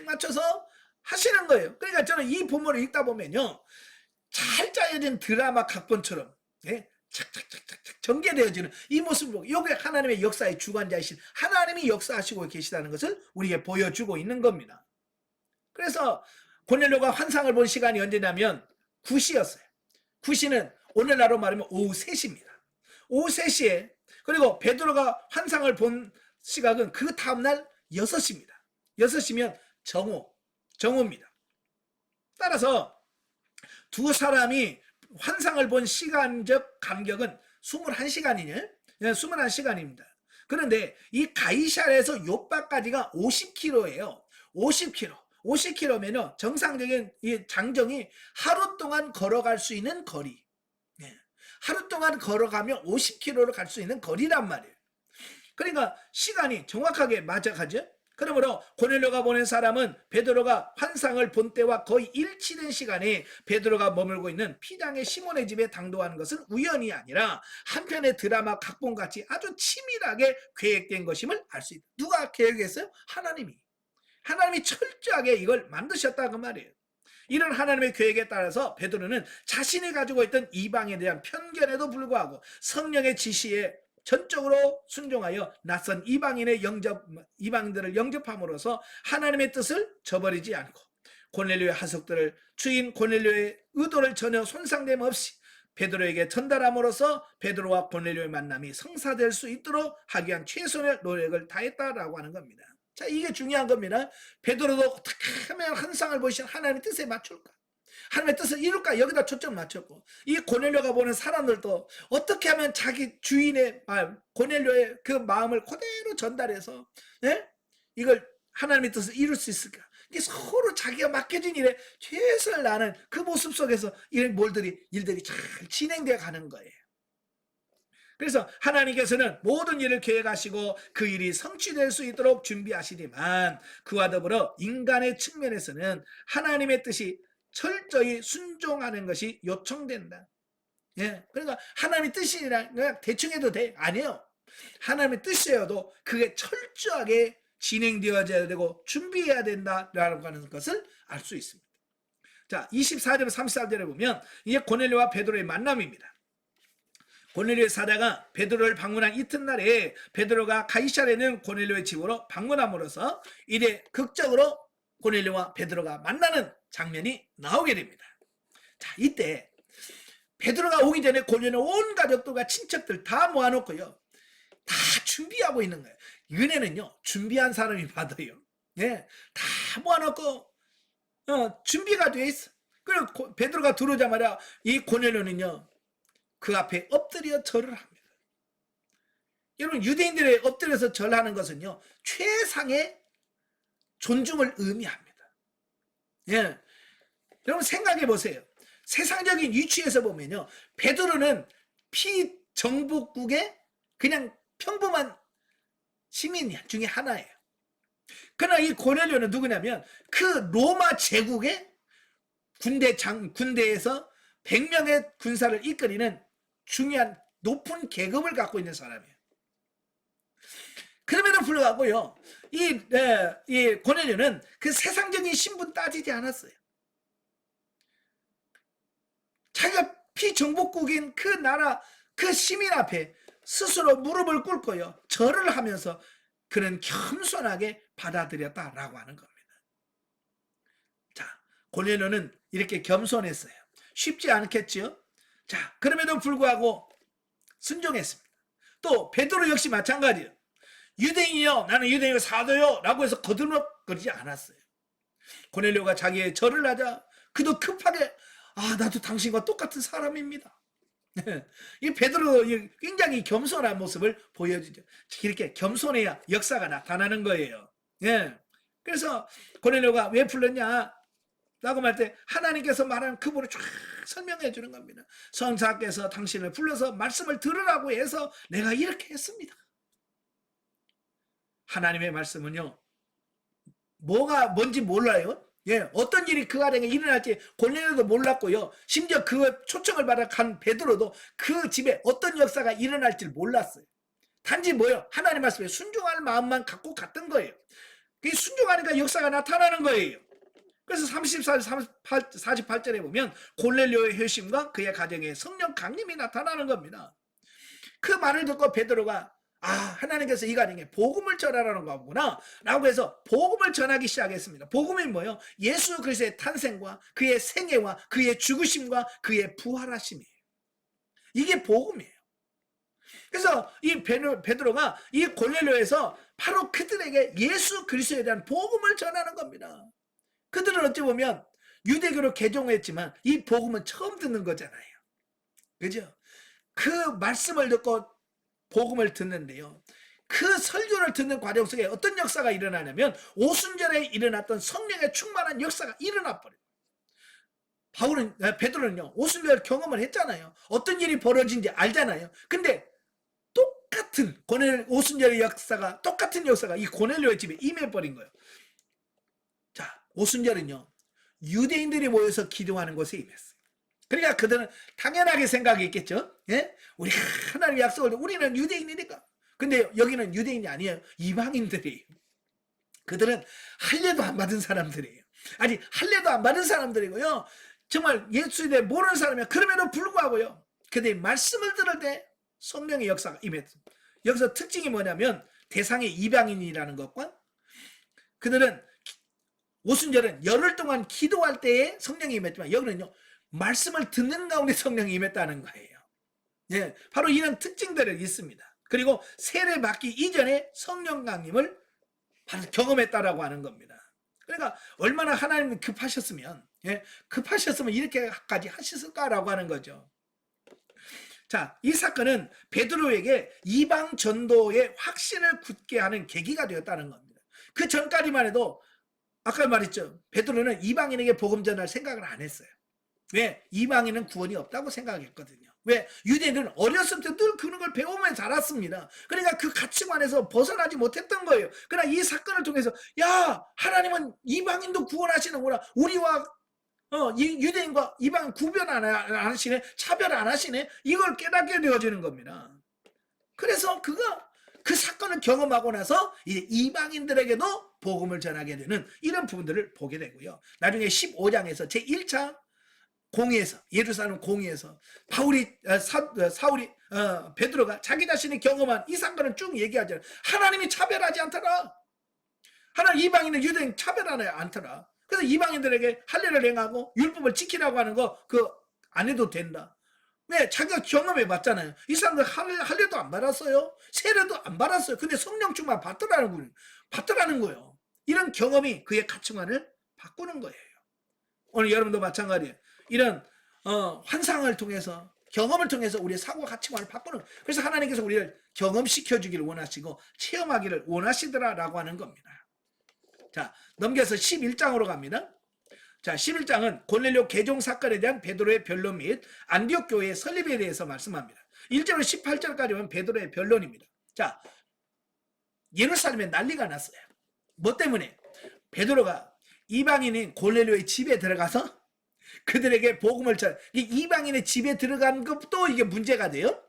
맞춰서 하시는 거예요. 그러니까 저는 이 본문을 읽다 보면요, 잘 짜여진 드라마 각본처럼 착착착착 전개되어지는 이 모습을 보고 이게 하나님의 역사의 주관자이신 하나님이 역사하시고 계시다는 것을 우리에게 보여주고 있는 겁니다. 그래서 고넬료가 환상을 본 시간이 언제냐면 9시였어요. 9시는 오늘날로 말하면 오후 3시입니다. 오후 3시에 그리고 베드로가 환상을 본 시각은 그 다음날 6시입니다. 6시면 정오입니다. 따라서 두 사람이 환상을 본 시간적 간격은 21시간이냐? 21시간입니다. 그런데 이 가이사랴에서 요빠까지가 50km예요. 50km. 50km면요. 정상적인 이 장정이 하루 동안 걸어갈 수 있는 거리. 하루 동안 걸어가면 50km를 갈 수 있는 거리란 말이에요. 그러니까 시간이 정확하게 맞아가죠. 그러므로 고넬료가 보낸 사람은 베드로가 환상을 본 때와 거의 일치된 시간에 베드로가 머물고 있는 피장의 시몬의 집에 당도하는 것은 우연이 아니라 한편의 드라마 각본같이 아주 치밀하게 계획된 것임을 알 수 있다. 누가 계획했어요? 하나님이 철저하게 이걸 만드셨다 그 말이에요. 이런 하나님의 계획에 따라서 베드로는 자신이 가지고 있던 이방에 대한 편견에도 불구하고 성령의 지시에 전적으로 순종하여 낯선 이방인들을 영접함으로써 하나님의 뜻을 저버리지 않고 고넬료의 하석들을 주인 고넬료의 의도를 전혀 손상됨 없이 베드로에게 전달함으로써 베드로와 고넬료의 만남이 성사될 수 있도록 하기 위한 최선의 노력을 다했다라고 하는 겁니다. 자, 이게 중요한 겁니다. 베드로도 어떻게 하면 환상을 보시는 하나님의 뜻에 맞출까? 하나님의 뜻을 이룰까? 여기다 초점을 맞췄고, 이 고넬료가 보는 사람들도 어떻게 하면 자기 주인의 고넬료의 그 마음을 그대로 전달해서 이걸 하나님의 뜻을 이룰 수 있을까? 이게 서로 자기가 맡겨진 일에 최선을 다하는 그 모습 속에서 이런 일들이 잘 진행되어 가는 거예요. 그래서 하나님께서는 모든 일을 계획하시고 그 일이 성취될 수 있도록 준비하시지만 그와 더불어 인간의 측면에서는 하나님의 뜻이 철저히 순종하는 것이 요청된다. 그러니까 하나님의 뜻이란 그냥 대충 해도 돼? 아니에요. 하나님의 뜻이어도 그게 철저하게 진행되어져야 되고 준비해야 된다라고 하는 것을 알 수 있습니다. 자, 24절 34절에 보면 이게 고넬료와 베드로의 만남입니다. 고넬료의 사자가 베드로를 방문한 이튿날에 베드로가 가이사랴에 고넬료의 집으로 방문함으로써 이래 극적으로 고넬료와 베드로가 만나는 장면이 나오게 됩니다. 자, 이때 베드로가 오기 전에 고넬료 온 가족들과 친척들 다 모아놓고요, 다 준비하고 있는 거예요. 은혜는요, 준비한 사람이 받아요. 다 모아놓고 준비가 돼 있어. 그리고 베드로가 들어오자마자 이 고넬료는요, 그 앞에 엎드려 절을 합니다. 여러분, 유대인들의 엎드려서 절하는 것은요, 최상의 존중을 의미합니다. 여러분 생각해 보세요. 세상적인 위치에서 보면요, 베드로는 피정복국의 그냥 평범한 시민 중에 하나예요. 그러나 이 고넬료는 누구냐면 그 로마 제국의 군대에서 100명의 군사를 이끌이는 중요한 높은 계급을 갖고 있는 사람이에요. 그럼에도 불구하고요, 이 고넬료는 그 세상적인 신분 따지지 않았어요. 자기가 피정복국인 그 나라 그 시민 앞에 스스로 무릎을 꿇고요, 절을 하면서 그는 겸손하게 받아들였다라고 하는 겁니다. 자, 고넬료는 이렇게 겸손했어요. 쉽지 않겠지요? 자, 그럼에도 불구하고 순종했습니다. 또 베드로 역시 마찬가지예요. 유대인이요, 나는 유대인이고 사도요 라고 해서 거들먹거리지 않았어요. 고넬료가 자기의 절을 하자 그도 급하게 나도 당신과 똑같은 사람입니다. 이 베드로 굉장히 겸손한 모습을 보여주죠. 이렇게 겸손해야 역사가 나타나는 거예요. 그래서 고넬료가 왜 불렀냐 라고 말 때 하나님께서 말하는 그분을 쫙 설명해 주는 겁니다. 성자께서 당신을 불러서 말씀을 들으라고 해서 내가 이렇게 했습니다. 하나님의 말씀은요, 뭐가 뭔지 몰라요. 어떤 일이 그 가정에 일어날지 고넬료도 몰랐고요, 심지어 그 초청을 받아 간 베드로도 그 집에 어떤 역사가 일어날지 몰랐어요. 단지 뭐요? 하나님 말씀에 순종할 마음만 갖고 갔던 거예요. 그게 순종하니까 역사가 나타나는 거예요. 그래서 34, 48절에 보면 고넬료의 회심과 그의 가정에 성령 강림이 나타나는 겁니다. 그 말을 듣고 베드로가 하나님께서 이 가정에 복음을 전하라는 거구나 라고 해서 복음을 전하기 시작했습니다. 복음이 뭐예요? 예수 그리스도의 탄생과 그의 생애와 그의 죽으심과 그의 부활하심이에요. 이게 복음이에요. 그래서 이 베드로가 이 고넬료에서 바로 그들에게 예수 그리스도에 대한 복음을 전하는 겁니다. 그들은 어찌 보면 유대교로 개종했지만 이 복음은 처음 듣는 거잖아요. 그죠? 그 말씀을 듣고 복음을 듣는데요, 그 설교를 듣는 과정 속에 어떤 역사가 일어나냐면 오순절에 일어났던 성령의 충만한 역사가 일어나 버려요. 베드로는요, 오순절 경험을 했잖아요. 어떤 일이 벌어진지 알잖아요. 근데 똑같은 오순절의 역사가, 똑같은 역사가 이 고넬료의 집에 임해버린 거예요. 자, 오순절은요, 유대인들이 모여서 기도하는 곳에 임했어요. 그러니까 그들은 당연하게 생각했겠죠. 우리 하나님의 약속을, 우리는 유대인이니까. 근데 여기는 유대인이 아니에요. 이방인들이에요. 그들은 할례도 안 받은 사람들이에요. 아니 할례도 안 받은 사람들이고요. 정말 예수에 대해 모르는 사람이야. 그럼에도 불구하고요. 그들이 말씀을 들을 때 성령의 역사가 임했습니다. 여기서 특징이 뭐냐면 대상이 이방인이라는 것과 그들은 오순절은 열흘 동안 기도할 때에 성령이 임했지만 여기는요. 말씀을 듣는 가운데 성령이 임했다는 거예요. 예, 바로 이런 특징들이 있습니다. 그리고 세례 받기 이전에 성령 강림을 바로 경험했다라고 하는 겁니다. 그러니까 얼마나 하나님은 급하셨으면 급하셨으면 이렇게까지 하셨을까라고 하는 거죠. 자, 이 사건은 베드로에게 이방 전도의 확신을 굳게 하는 계기가 되었다는 겁니다. 그 전까지만 해도 아까 말했죠. 베드로는 이방인에게 복음 전할 생각을 안 했어요. 왜? 이방인은 구원이 없다고 생각했거든요. 왜? 유대인들은 어렸을 때 늘 그런 걸 배우며 자랐습니다. 그러니까 그 가치관에서 벗어나지 못했던 거예요. 그러나 이 사건을 통해서 야, 하나님은 이방인도 구원하시는구나. 우리와 이 유대인과 이방인 구별 안 하시네. 차별 안 하시네. 이걸 깨닫게 되어지는 겁니다. 그래서 그가 그 사건을 경험하고 나서 이제 이방인들에게도 복음을 전하게 되는 이런 부분들을 보게 되고요. 나중에 15장에서 제1차 공의에서 예루살렘 공의에서 사울이 베드로가 자기 자신이 경험한 이 사건을 쭉 얘기하잖아요. 하나님이 차별하지 않더라. 하나님 이방인은 유대인 차별하지 않더라. 그래서 이방인들에게 할례를 행하고 율법을 지키라고 하는 거 그 안 해도 된다. 왜? 자기가 경험해 봤잖아요. 이 사람들 할례도 안 받았어요. 세례도 안 받았어요. 근데 성령 충만 받더라는 거예요. 이런 경험이 그의 가치관을 바꾸는 거예요. 오늘 여러분도 마찬가지예요. 이런 환상을 통해서 경험을 통해서 우리의 사고 가치관을 바꾸는 거예요. 그래서 하나님께서 우리를 경험시켜주기를 원하시고 체험하기를 원하시더라라고 하는 겁니다. 자, 넘겨서 11장으로 갑니다. 자, 11장은 고넬료 개종 사건에 대한 베드로의 변론 및 안디옥 교회의 설립에 대해서 말씀합니다. 1절부터 18절까지 보면 베드로의 변론입니다. 자, 예루살렘에 난리가 났어요. 뭐 때문에? 베드로가 이방인인 고넬료의 집에 들어가서 그들에게 복음을 전해. 이방인의 집에 들어간 것도 이게 문제가 돼요.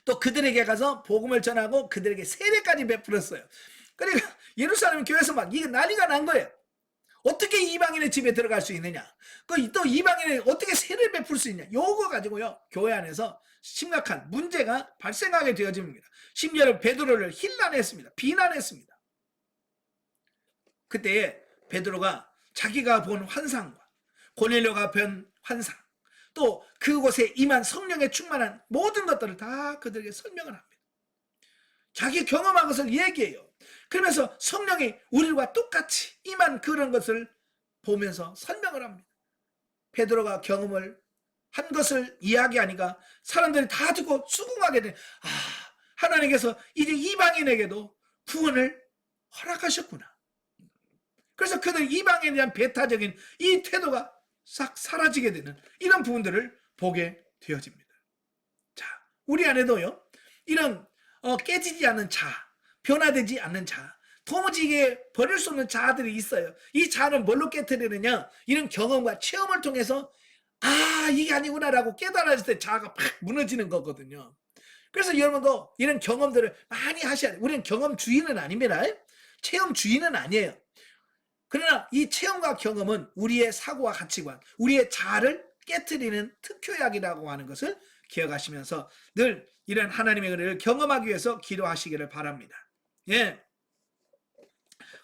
또 그들에게 가서 복음을 전하고 그들에게 세례까지 베풀었어요. 그러니까 예루살렘 교회에서 막 이게 난리가 난 거예요. 어떻게 이방인의 집에 들어갈 수 있느냐? 또 이방인이 어떻게 세례를 베풀 수 있냐? 요거 가지고요. 교회 안에서 심각한 문제가 발생하게 되어집니다. 심지어 베드로를 힐난했습니다. 비난했습니다. 그때 베드로가 자기가 본 환상과 고넬료가 본 환상 또 그곳에 임한 성령에 충만한 모든 것들을 다 그들에게 설명을 합니다. 자기 경험한 것을 얘기해요. 그러면서 성령이 우리와 똑같이 임한 그런 것을 보면서 설명을 합니다. 베드로가 경험을 한 것을 이야기하니까 사람들이 다 듣고 수긍하게 돼. 아, 하나님께서 이제 이방인에게도 구원을 허락하셨구나. 그래서 그들 이방인에 대한 배타적인 이 태도가 싹 사라지게 되는 이런 부분들을 보게 되어집니다. 자, 우리 안에도요, 이런 깨지지 않는 자, 변화되지 않는 자, 도무지 이게 버릴 수 없는 자들이 있어요. 이 자는 뭘로 깨뜨리느냐? 이런 경험과 체험을 통해서 아, 이게 아니구나라고 깨달았을 때 자아가 팍 무너지는 거거든요. 그래서 여러분도 이런 경험들을 많이 하셔야 돼요. 우리는 경험주의는 아닙니다. 체험주의는 아니에요. 그러나 이 체험과 경험은 우리의 사고와 가치관, 우리의 자아를 깨뜨리는 특효약이라고 하는 것을 기억하시면서 늘 이런 하나님의 은혜를 경험하기 위해서 기도하시기를 바랍니다. 예.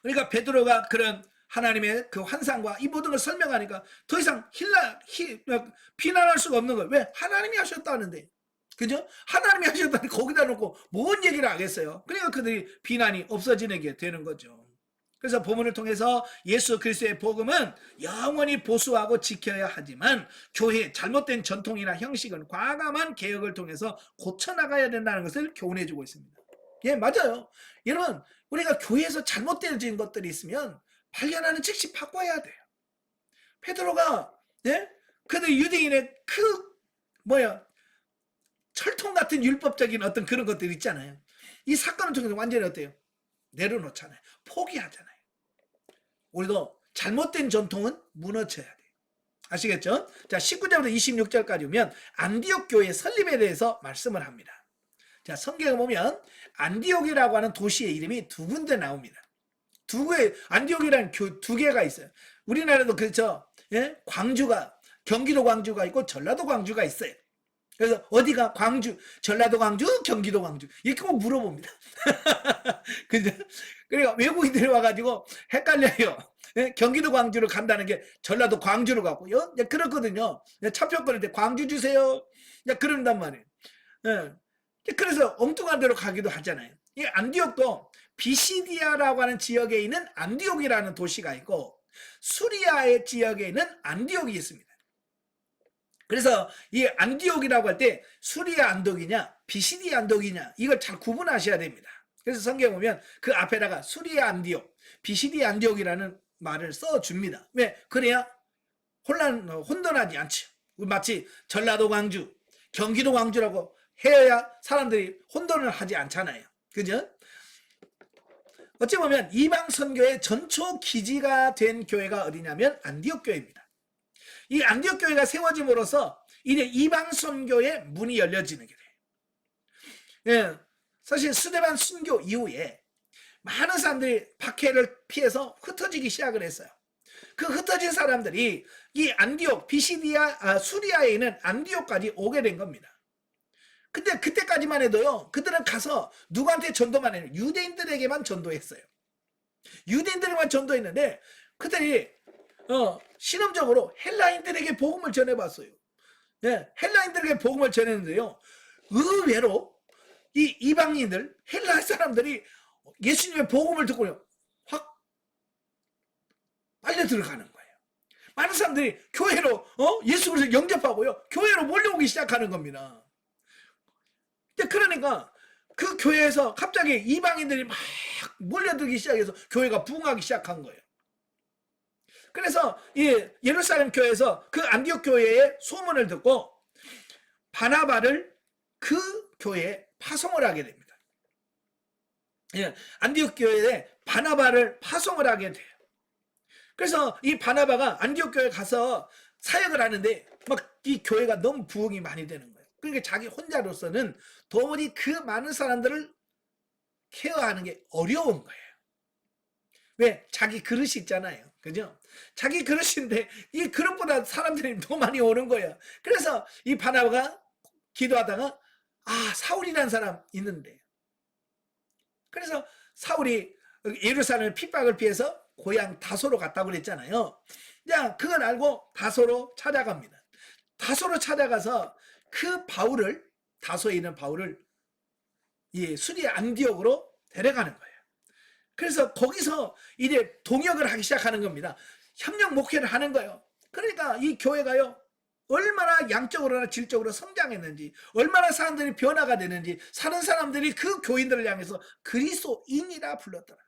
그러니까 베드로가 그런 하나님의 그 환상과 이 모든 걸 설명하니까 더 이상 비난할 수가 없는 거예요. 왜? 하나님이 하셨다는데. 그죠? 하나님이 하셨다는데 거기다 놓고 뭔 얘기를 하겠어요. 그러니까 그들이 비난이 없어지게 되는 거죠. 그래서 본문을 통해서 예수 그리스도의 복음은 영원히 보수하고 지켜야 하지만 교회의 잘못된 전통이나 형식은 과감한 개혁을 통해서 고쳐나가야 된다는 것을 교훈해주고 있습니다. 예, 맞아요. 여러분, 우리가 교회에서 잘못되어진 것들이 있으면 발견하는 즉시 바꿔야 돼요. 베드로가 그들 유대인의 철통 같은 율법적인 어떤 그런 것들 있잖아요. 이 사건을 통해서 완전히 어때요? 내려놓잖아요. 포기하잖아요. 우리도 잘못된 전통은 무너져야 돼요. 아시겠죠? 자, 19절부터 26절까지 오면 안디옥 교회 설립에 대해서 말씀을 합니다. 자, 성경에 보면 안디옥이라고 하는 도시의 이름이 두 군데 나옵니다. 안디옥이라는 두 개가 있어요. 우리나라도 그렇죠. 예? 광주가, 경기도 광주가 있고 전라도 광주가 있어요. 그래서 어디가 광주, 전라도 광주, 경기도 광주 이렇게 꼭 물어봅니다. 그죠? 그러니까 외국인들이 와가지고 헷갈려요. 예? 경기도 광주로 간다는 게 전라도 광주로 가고요. 예, 그렇거든요. 예, 차표 끊을 때 광주 주세요. 예, 그런단 말이에요. 예. 그래서 엉뚱한 데로 가기도 하잖아요. 이 안디옥도 비시디아라고 하는 지역에 있는 안디옥이라는 도시가 있고 수리아의 지역에 있는 안디옥이 있습니다. 그래서 이 안디옥이라고 할 때 수리아 안독이냐 비시디아 안독이냐 이걸 잘 구분하셔야 됩니다. 그래서 성경에 보면 그 앞에다가 수리아 안디옥, 비시디아 안디옥이라는 말을 써줍니다. 왜? 그래야 혼돈하지 않죠. 마치 전라도 광주, 경기도 광주라고 해야 사람들이 혼돈을 하지 않잖아요. 그죠? 어찌 보면 이방 선교의 전초 기지가 된 교회가 어디냐면 안디옥 교회입니다. 이 안디옥 교회가 세워짐으로써 이제 이방 선교의 문이 열려지는 게 돼요. 예, 사실 스데반 순교 이후에 많은 사람들이 박해를 피해서 흩어지기 시작을 했어요. 그 흩어진 사람들이 이 안디옥, 수리아에 있는 안디옥까지 오게 된 겁니다. 근데 그때까지만 해도요, 그들은 가서 누구한테 전도만 했냐면 유대인들에게만 전도했어요. 유대인들에게만 전도했는데 그들이 실험적으로 헬라인들에게 복음을 전해봤어요. 네, 헬라인들에게 복음을 전했는데요, 의외로 이 이방인들, 헬라 사람들이 예수님의 복음을 듣고 확 빨려 들어가는 거예요. 많은 사람들이 교회로 예수 그리스도를 영접하고요, 교회로 몰려오기 시작하는 겁니다. 그러니까 그 교회에서 갑자기 이방인들이 막 몰려들기 시작해서 교회가 부흥하기 시작한 거예요. 그래서 이 예루살렘 교회에서 그 안디옥 교회의 소문을 듣고 바나바를 그 교회에 파송을 하게 됩니다. 예, 안디옥 교회에 바나바를 파송을 하게 돼요. 그래서 이 바나바가 안디옥 교회에 가서 사역을 하는데 막 이 교회가 너무 부흥이 많이 되는 거예요. 그러니까 자기 혼자로서는 도무지 그 많은 사람들을 케어하는 게 어려운 거예요. 왜? 자기 그릇이 있잖아요. 그죠? 자기 그릇인데 이 그릇보다 사람들이 더 많이 오는 거예요. 그래서 이 바나바가 기도하다가 사울이라는 사람 있는데, 그래서 사울이 예루살렘 핍박을 피해서 고향 다소로 갔다고 그랬잖아요. 자, 그걸 알고 다소로 찾아갑니다. 다소로 찾아가서 그 바울을, 다소에 있는 바울을 이 수리아 안디옥으로 데려가는 거예요. 그래서 거기서 이제 동역을 하기 시작하는 겁니다. 협력 목회를 하는 거예요. 그러니까 이 교회가요, 얼마나 양적으로나 질적으로 성장했는지, 얼마나 사람들이 변화가 되는지, 사는 사람들이 그 교인들을 향해서 그리스도인이라 불렀더라.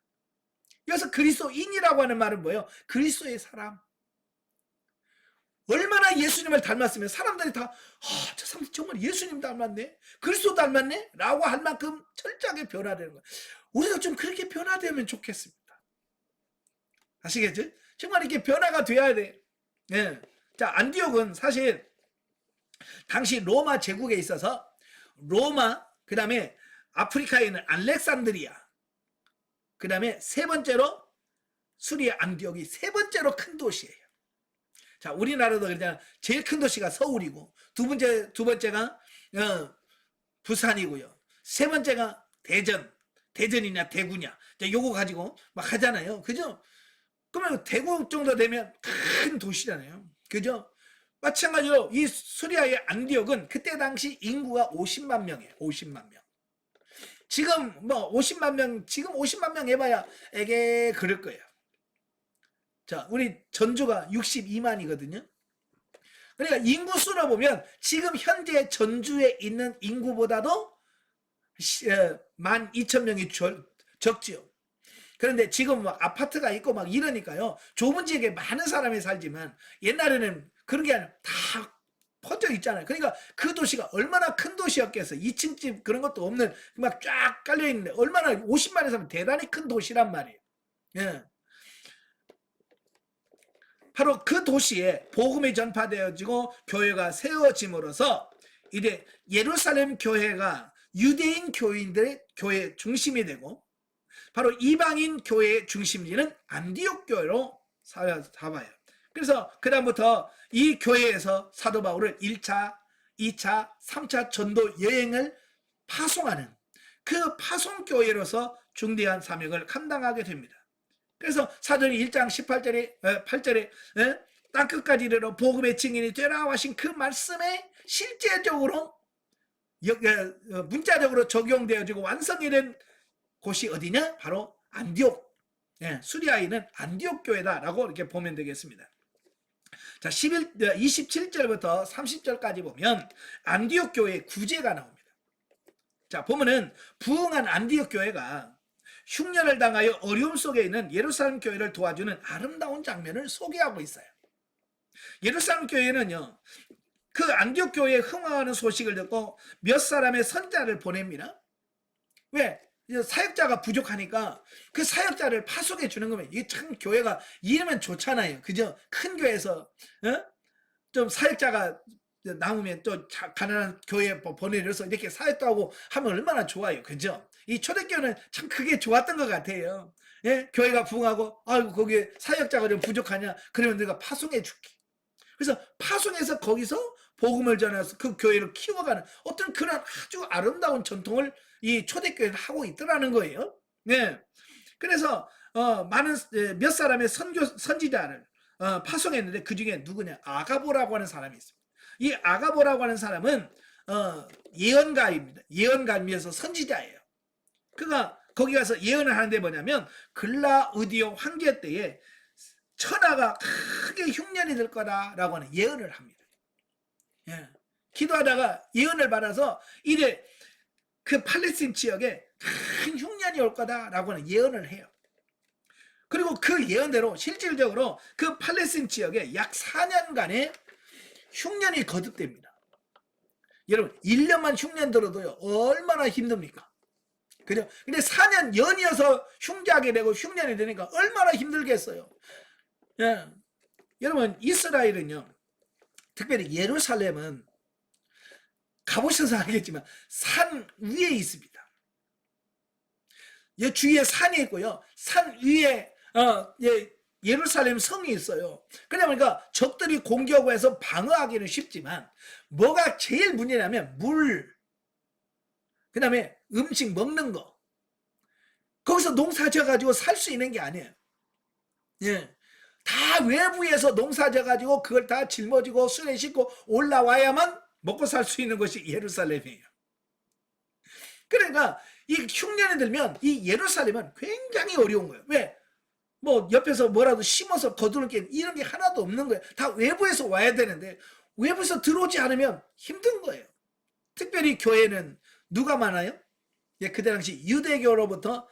여기서 그리스도인이라고 하는 말은 뭐예요? 그리스도의 사람. 얼마나 예수님을 닮았으면 사람들이 다 저 사람 정말 예수님 닮았네, 그리스도 닮았네 라고 할 만큼 철저하게 변화되는 거예요. 우리도 좀 그렇게 변화되면 좋겠습니다. 아시겠죠? 정말 이렇게 변화가 돼야 돼. 네. 자, 안디옥은 사실 당시 로마 제국에 있어서 로마, 그 다음에 아프리카에 있는 알렉산드리아, 그 다음에 세 번째로 수리아 안디옥이 세 번째로 큰 도시예요. 자, 우리나라도 그냥 제일 큰 도시가 서울이고 두 번째가 부산이고요. 세 번째가 대전이냐 대구냐, 요거 가지고 막 하잖아요. 그죠? 그러면 대구 정도 되면 큰 도시잖아요. 그죠? 마찬가지로 이 수리아의 안디옥은 그때 당시 인구가 50만 명이에요. 50만 명. 지금 뭐 50만 명, 지금 50만 명 해봐야 에게 그럴 거예요. 자, 우리 전주가 62만이거든요. 그러니까 인구수로 보면 지금 현재 전주에 있는 인구보다도 12,000명이 적지요. 그런데 지금 막 아파트가 있고 막 이러니까요, 좁은 지역에 많은 사람이 살지만 옛날에는 그런 게 아니라 다 퍼져 있잖아요. 그러니까 그 도시가 얼마나 큰 도시였겠어요. 2층 집 그런 것도 없는 막 쫙 깔려 있는데 얼마나 50만에 사면 대단히 큰 도시란 말이에요. 예. 바로 그 도시에 복음이 전파되어지고 교회가 세워짐으로써 이제 예루살렘 교회가 유대인 교인들의 교회 중심이 되고, 바로 이방인 교회의 중심지는 안디옥 교회로 잡아요. 그래서 그다음부터 이 교회에서 사도 바울을 1차, 2차, 3차 전도 여행을 파송하는 그 파송교회로서 중대한 사명을 감당하게 됩니다. 그래서 사도행 1장 8절에 땅끝까지 이르러 복음의 증인이 되라 하신 그 말씀에 실제적으로 문자적으로 적용되어지고 완성이 된 곳이 어디냐? 바로 안디옥, 수리아에 있는 안디옥 교회다라고 이렇게 보면 되겠습니다. 자, 27절부터 30절까지 보면 안디옥 교회의 구제가 나옵니다. 자, 보면은 부흥한 안디옥 교회가 흉년을 당하여 어려움 속에 있는 예루살렘 교회를 도와주는 아름다운 장면을 소개하고 있어요. 예루살렘 교회는요, 그 안디옥 교회에 흥황하는 소식을 듣고 몇 사람의 선자를 보냅니다. 왜? 사역자가 부족하니까 그 사역자를 파송해 주는 거면, 이게 참 교회가 이러면 좋잖아요. 그죠? 큰 교회에서 좀 사역자가 남으면 또 가난한 교회에 보내려서 이렇게 사역도 하고 하면 얼마나 좋아요. 그죠? 이 초대교회는 참 그게 좋았던 것 같아요. 예? 교회가 부흥하고, 아이고, 거기에 사역자가 좀 부족하냐? 그러면 내가 파송해 줄게. 그래서 파송해서 거기서 복음을 전해서 그 교회를 키워가는 어떤 그런 아주 아름다운 전통을 이 초대교회는 하고 있더라는 거예요. 네. 그래서 많은 몇 사람의 선지자를 파송했는데 그 중에 누구냐? 아가보라고 하는 사람이 있습니다. 이 아가보라고 하는 사람은 예언가입니다. 예언가이면서 선지자예요. 그가 거기 가서 예언을 하는데 뭐냐면 글라우디오 황제 때에 천하가 크게 흉년이 될 거다라고 하는 예언을 합니다. 예. 기도하다가 예언을 받아서 이래 그 팔레스틴 지역에 큰 흉년이 올 거다라고 하는 예언을 해요. 그리고 그 예언대로 실질적으로 그 팔레스틴 지역에 약 4년간의 흉년이 거듭됩니다. 여러분 1년만 흉년 들어도요 얼마나 힘듭니까? 그죠? 근데 4년 연이어서 흉작이 되고 흉년이 되니까 얼마나 힘들겠어요. 예. 여러분 이스라엘은요, 특별히 예루살렘은 가보셔서 알겠지만 산 위에 있습니다. 주위에 산이 있고요, 산 위에 예루살렘 성이 있어요. 그러니까 적들이 공격을 해서 방어하기는 쉽지만 뭐가 제일 문제냐면 물, 그 다음에 음식 먹는 거, 거기서 농사 지어가지고 살 수 있는 게 아니에요. 예. 다 외부에서 농사 지어가지고 그걸 다 짊어지고 수레 싣고 올라와야만 먹고 살 수 있는 것이 예루살렘이에요. 그러니까 이 흉년이 들면 이 예루살렘은 굉장히 어려운 거예요. 왜? 뭐 옆에서 뭐라도 심어서 거두는 게 이런 게 하나도 없는 거예요. 다 외부에서 와야 되는데 외부에서 들어오지 않으면 힘든 거예요. 특별히 교회는 누가 많아요? 그때 당시 유대교로부터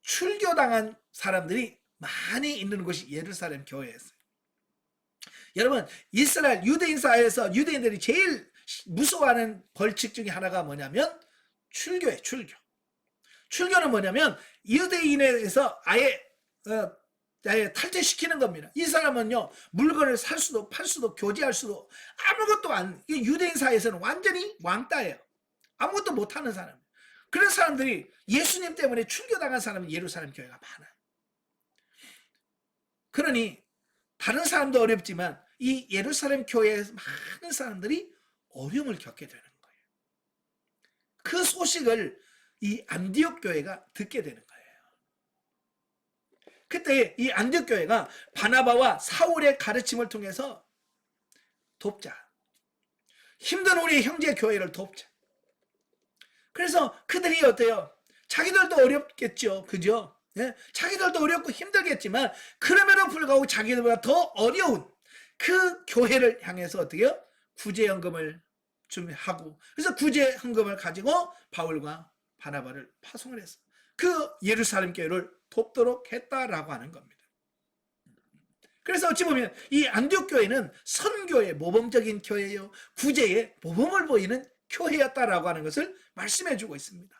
출교당한 사람들이 많이 있는 곳이 예루살렘 교회였어요. 여러분 이스라엘 유대인 사회에서 유대인들이 제일 무서워하는 벌칙 중에 하나가 뭐냐면 출교예요. 출교는 뭐냐면 유대인에서 아예 탈퇴시키는 겁니다. 이 사람은요 물건을 살 수도 팔 수도 교제할 수도 아무것도 안, 유대인 사회에서는 완전히 왕따예요. 아무것도 못하는 사람. 그런 사람들이 예수님 때문에 출교당한 사람은 예루살렘 교회가 많아요. 그러니 다른 사람도 어렵지만 이 예루살렘 교회에 많은 사람들이 어려움을 겪게 되는 거예요. 그 소식을 이 안디옥 교회가 듣게 되는 거예요. 그때 이 안디옥 교회가 바나바와 사울의 가르침을 통해서 돕자, 힘든 우리 형제 교회를 돕자. 그래서 그들이 어때요? 자기들도 어렵겠죠. 그죠? 예? 자기들도 어렵고 힘들겠지만 그럼에도 불구하고 자기들보다 더 어려운 그 교회를 향해서 어떻게 해요? 구제연금을 준비하고, 그래서 구제헌금을 가지고 바울과 바나바를 파송을 했어. 그 예루살렘 교회를 돕도록 했다라고 하는 겁니다. 그래서 어찌 보면 이 안디옥 교회는 선교의 모범적인 교회요, 구제의 모범을 보이는 교회였다라고 하는 것을 말씀해 주고 있습니다.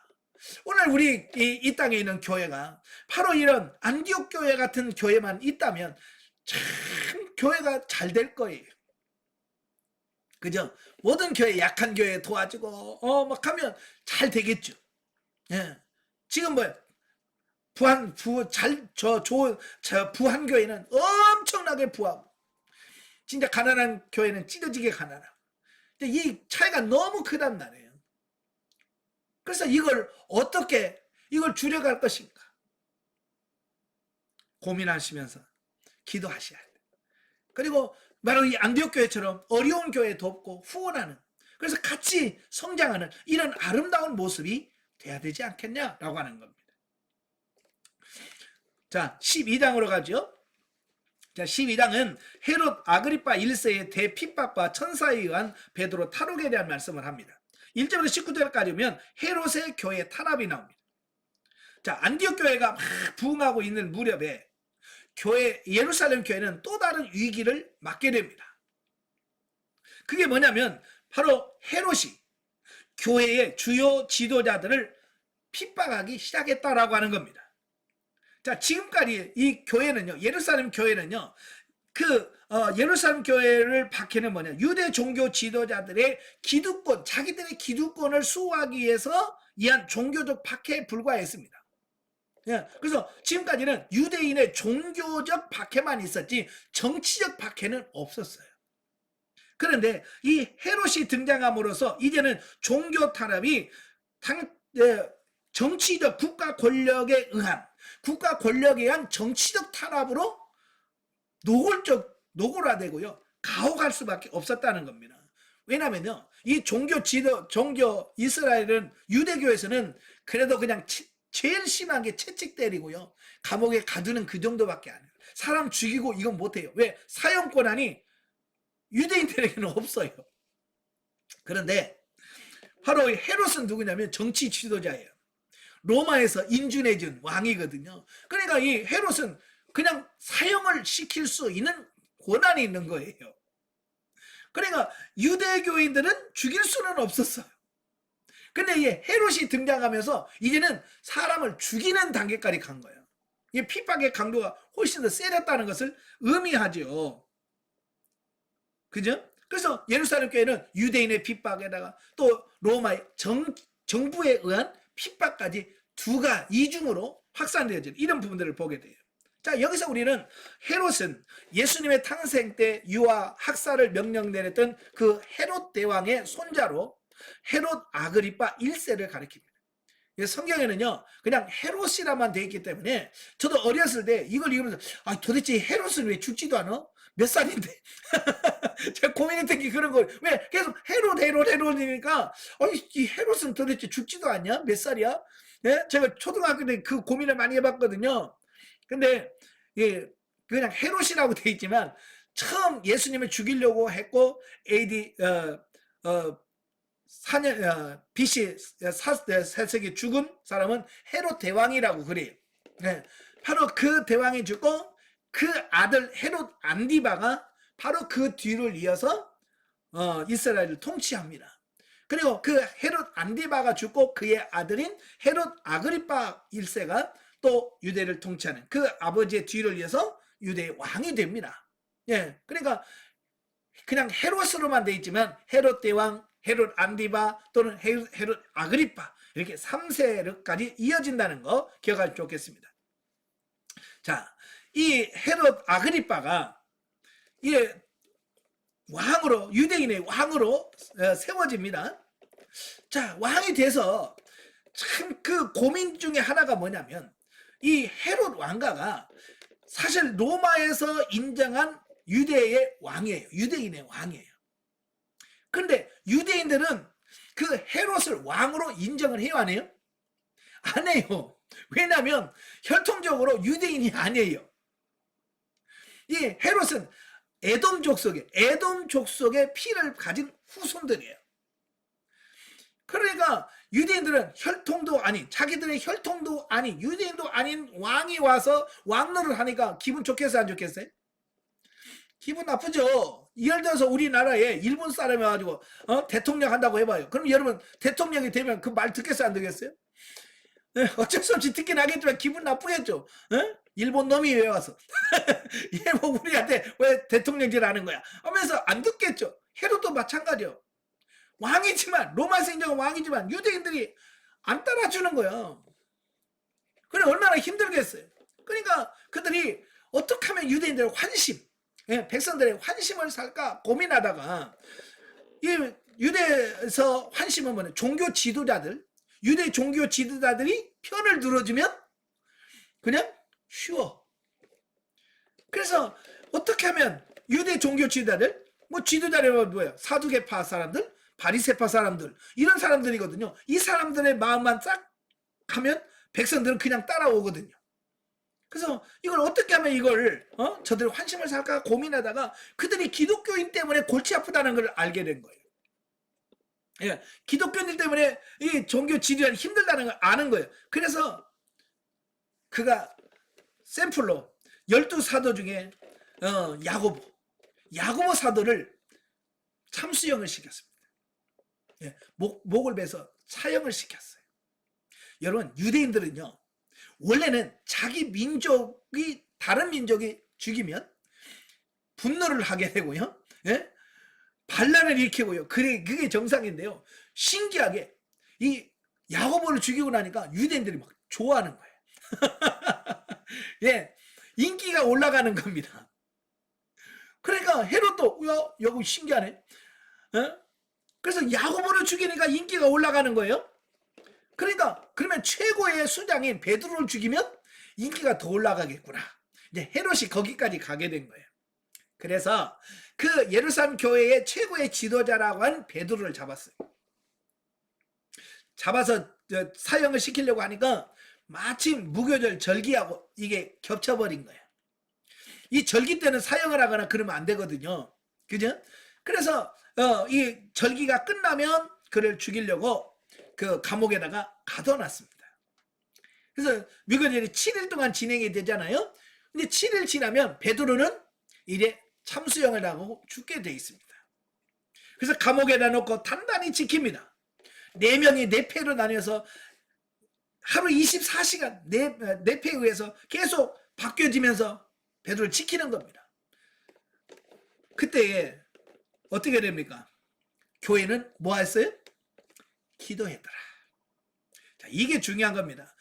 오늘 우리 이 땅에 있는 교회가 바로 이런 안디옥 교회 같은 교회만 있다면 참 교회가 잘 될 거예요. 그죠? 모든 교회, 약한 교회 도와주고 막 하면 잘 되겠죠. 예. 지금 부한 교회는 엄청나게 부하고, 진짜 가난한 교회는 찢어지게 가난하고. 근데 이 차이가 너무 크단 말이에요. 그래서 어떻게 이걸 줄여갈 것인가 고민하시면서 기도하셔야 돼요. 그리고 바로 이 안디옥 교회처럼 어려운 교회 돕고 후원하는, 그래서 같이 성장하는 이런 아름다운 모습이 돼야 되지 않겠냐라고 하는 겁니다. 자, 12장으로 가죠. 자, 12장은 헤롯 아그리파 1세의 대핍박과 천사에 의한 베드로 탈옥에 대한 말씀을 합니다. 1절부터 19절까지 보면 헤롯의 교회 탄압이 나옵니다. 자, 안디옥 교회가 막 부흥하고 있는 무렵에 예루살렘 교회는 또 다른 위기를 맞게 됩니다. 그게 뭐냐면 바로 헤롯이 교회의 주요 지도자들을 핍박하기 시작했다라고 하는 겁니다. 자, 지금까지 이 교회는요, 예루살렘 교회는요, 예루살렘 교회를 박해는 뭐냐, 유대 종교 지도자들의 기득권, 자기들의 기득권을 수호하기 위해서 이한 종교적 박해에 불과했습니다. 예, 그래서 지금까지는 유대인의 종교적 박해만 있었지 정치적 박해는 없었어요. 그런데 이 헤롯이 등장함으로써 이제는 종교 탄압이 정치적 국가 권력에 의한 정치적 탄압으로 노골화되고요, 가혹할 수밖에 없었다는 겁니다. 왜냐면요, 이 종교 이스라엘은 유대교에서는 그래도 그냥 제일 심한 게 채찍 때리고요, 감옥에 가두는 그 정도밖에 안 해요. 사람 죽이고 이건 못해요. 왜? 사형 권한이 유대인들에게는 없어요. 그런데 바로 헤롯은 누구냐면 정치 지도자예요. 로마에서 인준해준 왕이거든요. 그러니까 이 헤롯은 그냥 사형을 시킬 수 있는 권한이 있는 거예요. 그러니까 유대교인들은 죽일 수는 없었어요. 근데 이 헤롯이 등장하면서 이제는 사람을 죽이는 단계까지 간 거예요. 이 핍박의 강도가 훨씬 더 세졌다는 것을 의미하죠. 그죠? 그래서 예루살렘 교회는 유대인의 핍박에다가 또 로마의 정부에 의한 핍박까지 이중으로 확산되어지는 이런 부분들을 보게 돼요. 자, 여기서 우리는 헤롯은 예수님의 탄생 때 유아 학살을 명령 내렸던 그 헤롯 대왕의 손자로 헤롯 아그리파 1세를 가리킵니다. 성경에는요, 그냥 헤롯이라만 되어 있기 때문에 저도 어렸을 때 이걸 읽으면서 도대체 헤롯은 왜 죽지도 않아? 몇 살인데? 제가 고민했던 게 그런 거예요. 왜? 계속 헤롯이니까 이 헤롯은 도대체 죽지도 않냐? 몇 살이야? 네? 제가 초등학교 때 그 고민을 많이 해봤거든요. 근데 그냥 헤롯이라고 되어 있지만 처음 예수님을 죽이려고 했고 AD BC 4세기 죽은 사람은 헤롯 대왕이라고 그래요. 네. 바로 그 대왕이 죽고 그 아들 헤롯 안디바가 바로 그 뒤를 이어서 이스라엘을 통치합니다. 그리고 그 헤롯 안디바가 죽고 그의 아들인 헤롯 아그리파 1세가 또 유대를 통치하는 그 아버지의 뒤를 이어서 유대의 왕이 됩니다. 예, 그러니까 그냥 헤롯으로만 돼 있지만 헤롯 대왕, 헤롯 안디바 또는 헤롯 아그리파 이렇게 3세까지 이어진다는 거 기억하시면 좋겠습니다. 자, 이 헤롯 아그리파가 왕으로, 유대인의 왕으로 세워집니다. 자, 왕이 돼서 참 그 고민 중에 하나가 뭐냐면 이 헤롯 왕가가 사실 로마에서 인정한 유대의 왕이에요. 유대인의 왕이에요. 그런데 유대인들은 그 헤롯을 왕으로 인정을 해요, 안 해요? 안 해요. 왜냐하면 혈통적으로 유대인이 아니에요. 이 헤롯은 에돔 족속의 피를 가진 후손들이에요. 그러니까 유대인들은 자기들의 혈통도 아닌 유대인도 아닌 왕이 와서 왕노를 하니까 기분 좋겠어요, 안 좋겠어요? 기분 나쁘죠. 예를 들어서 우리나라에 일본 사람이 와가지고 대통령 한다고 해봐요. 그럼 여러분 대통령이 되면 그 말 듣겠어요, 안 듣겠어요? 네, 어쩔 수 없이 듣긴 하겠지만 기분 나쁘겠죠. 일본 놈이 왜 와서 얘 뭐 우리한테 왜 대통령질 하는 거야 하면서 안 듣겠죠. 헤롯도 마찬가지요. 왕이지만 로마에서 인정한 왕이지만 유대인들이 안 따라주는 거예요. 그래 얼마나 힘들겠어요. 그러니까 그들이 어떻게 하면 유대인들의 환심, 백성들의 환심을 살까 고민하다가 이 유대에서 환심은 뭐냐? 종교 지도자들, 유대 종교 지도자들이 편을 들어주면 그냥 쉬워. 그래서 어떻게 하면 유대 종교 지도자들, 뭐 지도자라면 뭐예요? 사두개파 사람들, 바리새파 사람들, 이런 사람들이거든요. 이 사람들의 마음만 딱 하면 백성들은 그냥 따라오거든요. 그래서 이걸 어떻게 하면 이걸 저들 환심을 살까 고민하다가 그들이 기독교인 때문에 골치 아프다는 걸 알게 된 거예요. 예, 기독교인 때문에 이 종교 지도자는 힘들다는 걸 아는 거예요. 그래서 그가 샘플로 12사도 중에 야고보 사도를 참수형을 시켰습니다. 예, 목을 베서 사형을 시켰어요. 여러분, 유대인들은요, 원래는 자기 민족이 다른 민족이 죽이면 분노를 하게 되고요, 예? 반란을 일으키고요. 그게 정상인데요. 신기하게 이 야고보를 죽이고 나니까 유대인들이 막 좋아하는 거예요. 예, 인기가 올라가는 겁니다. 그러니까 헤롯도 야, 여기 신기하네. 그래서 야고보를 죽이니까 인기가 올라가는 거예요. 그러니까 그러면 최고의 수장인 베드로를 죽이면 인기가 더 올라가겠구나. 이제 헤롯이 거기까지 가게 된 거예요. 그래서 그 예루살렘 교회의 최고의 지도자라고 한 베드로를 잡았어요. 잡아서 사형을 시키려고 하니까 마침 무교절 절기하고 이게 겹쳐버린 거예요. 이 절기 때는 사형을 하거나 그러면 안 되거든요. 그죠? 그래서 이 절기가 끝나면 그를 죽이려고 그 감옥에다가 가둬놨습니다. 그래서 무교절이 7일 동안 진행이 되잖아요. 근데 7일 지나면 베드로는 이제 참수형을 당하고 죽게 돼 있습니다. 그래서 감옥에다 놓고 단단히 지킵니다. 4명이 4패로 나뉘어서 하루 24시간 4패에 의해서 계속 바뀌어지면서 베드로를 지키는 겁니다. 그때 어떻게 됩니까? 교회는 뭐 했어요? 기도했더라. 자, 이게 중요한 겁니다.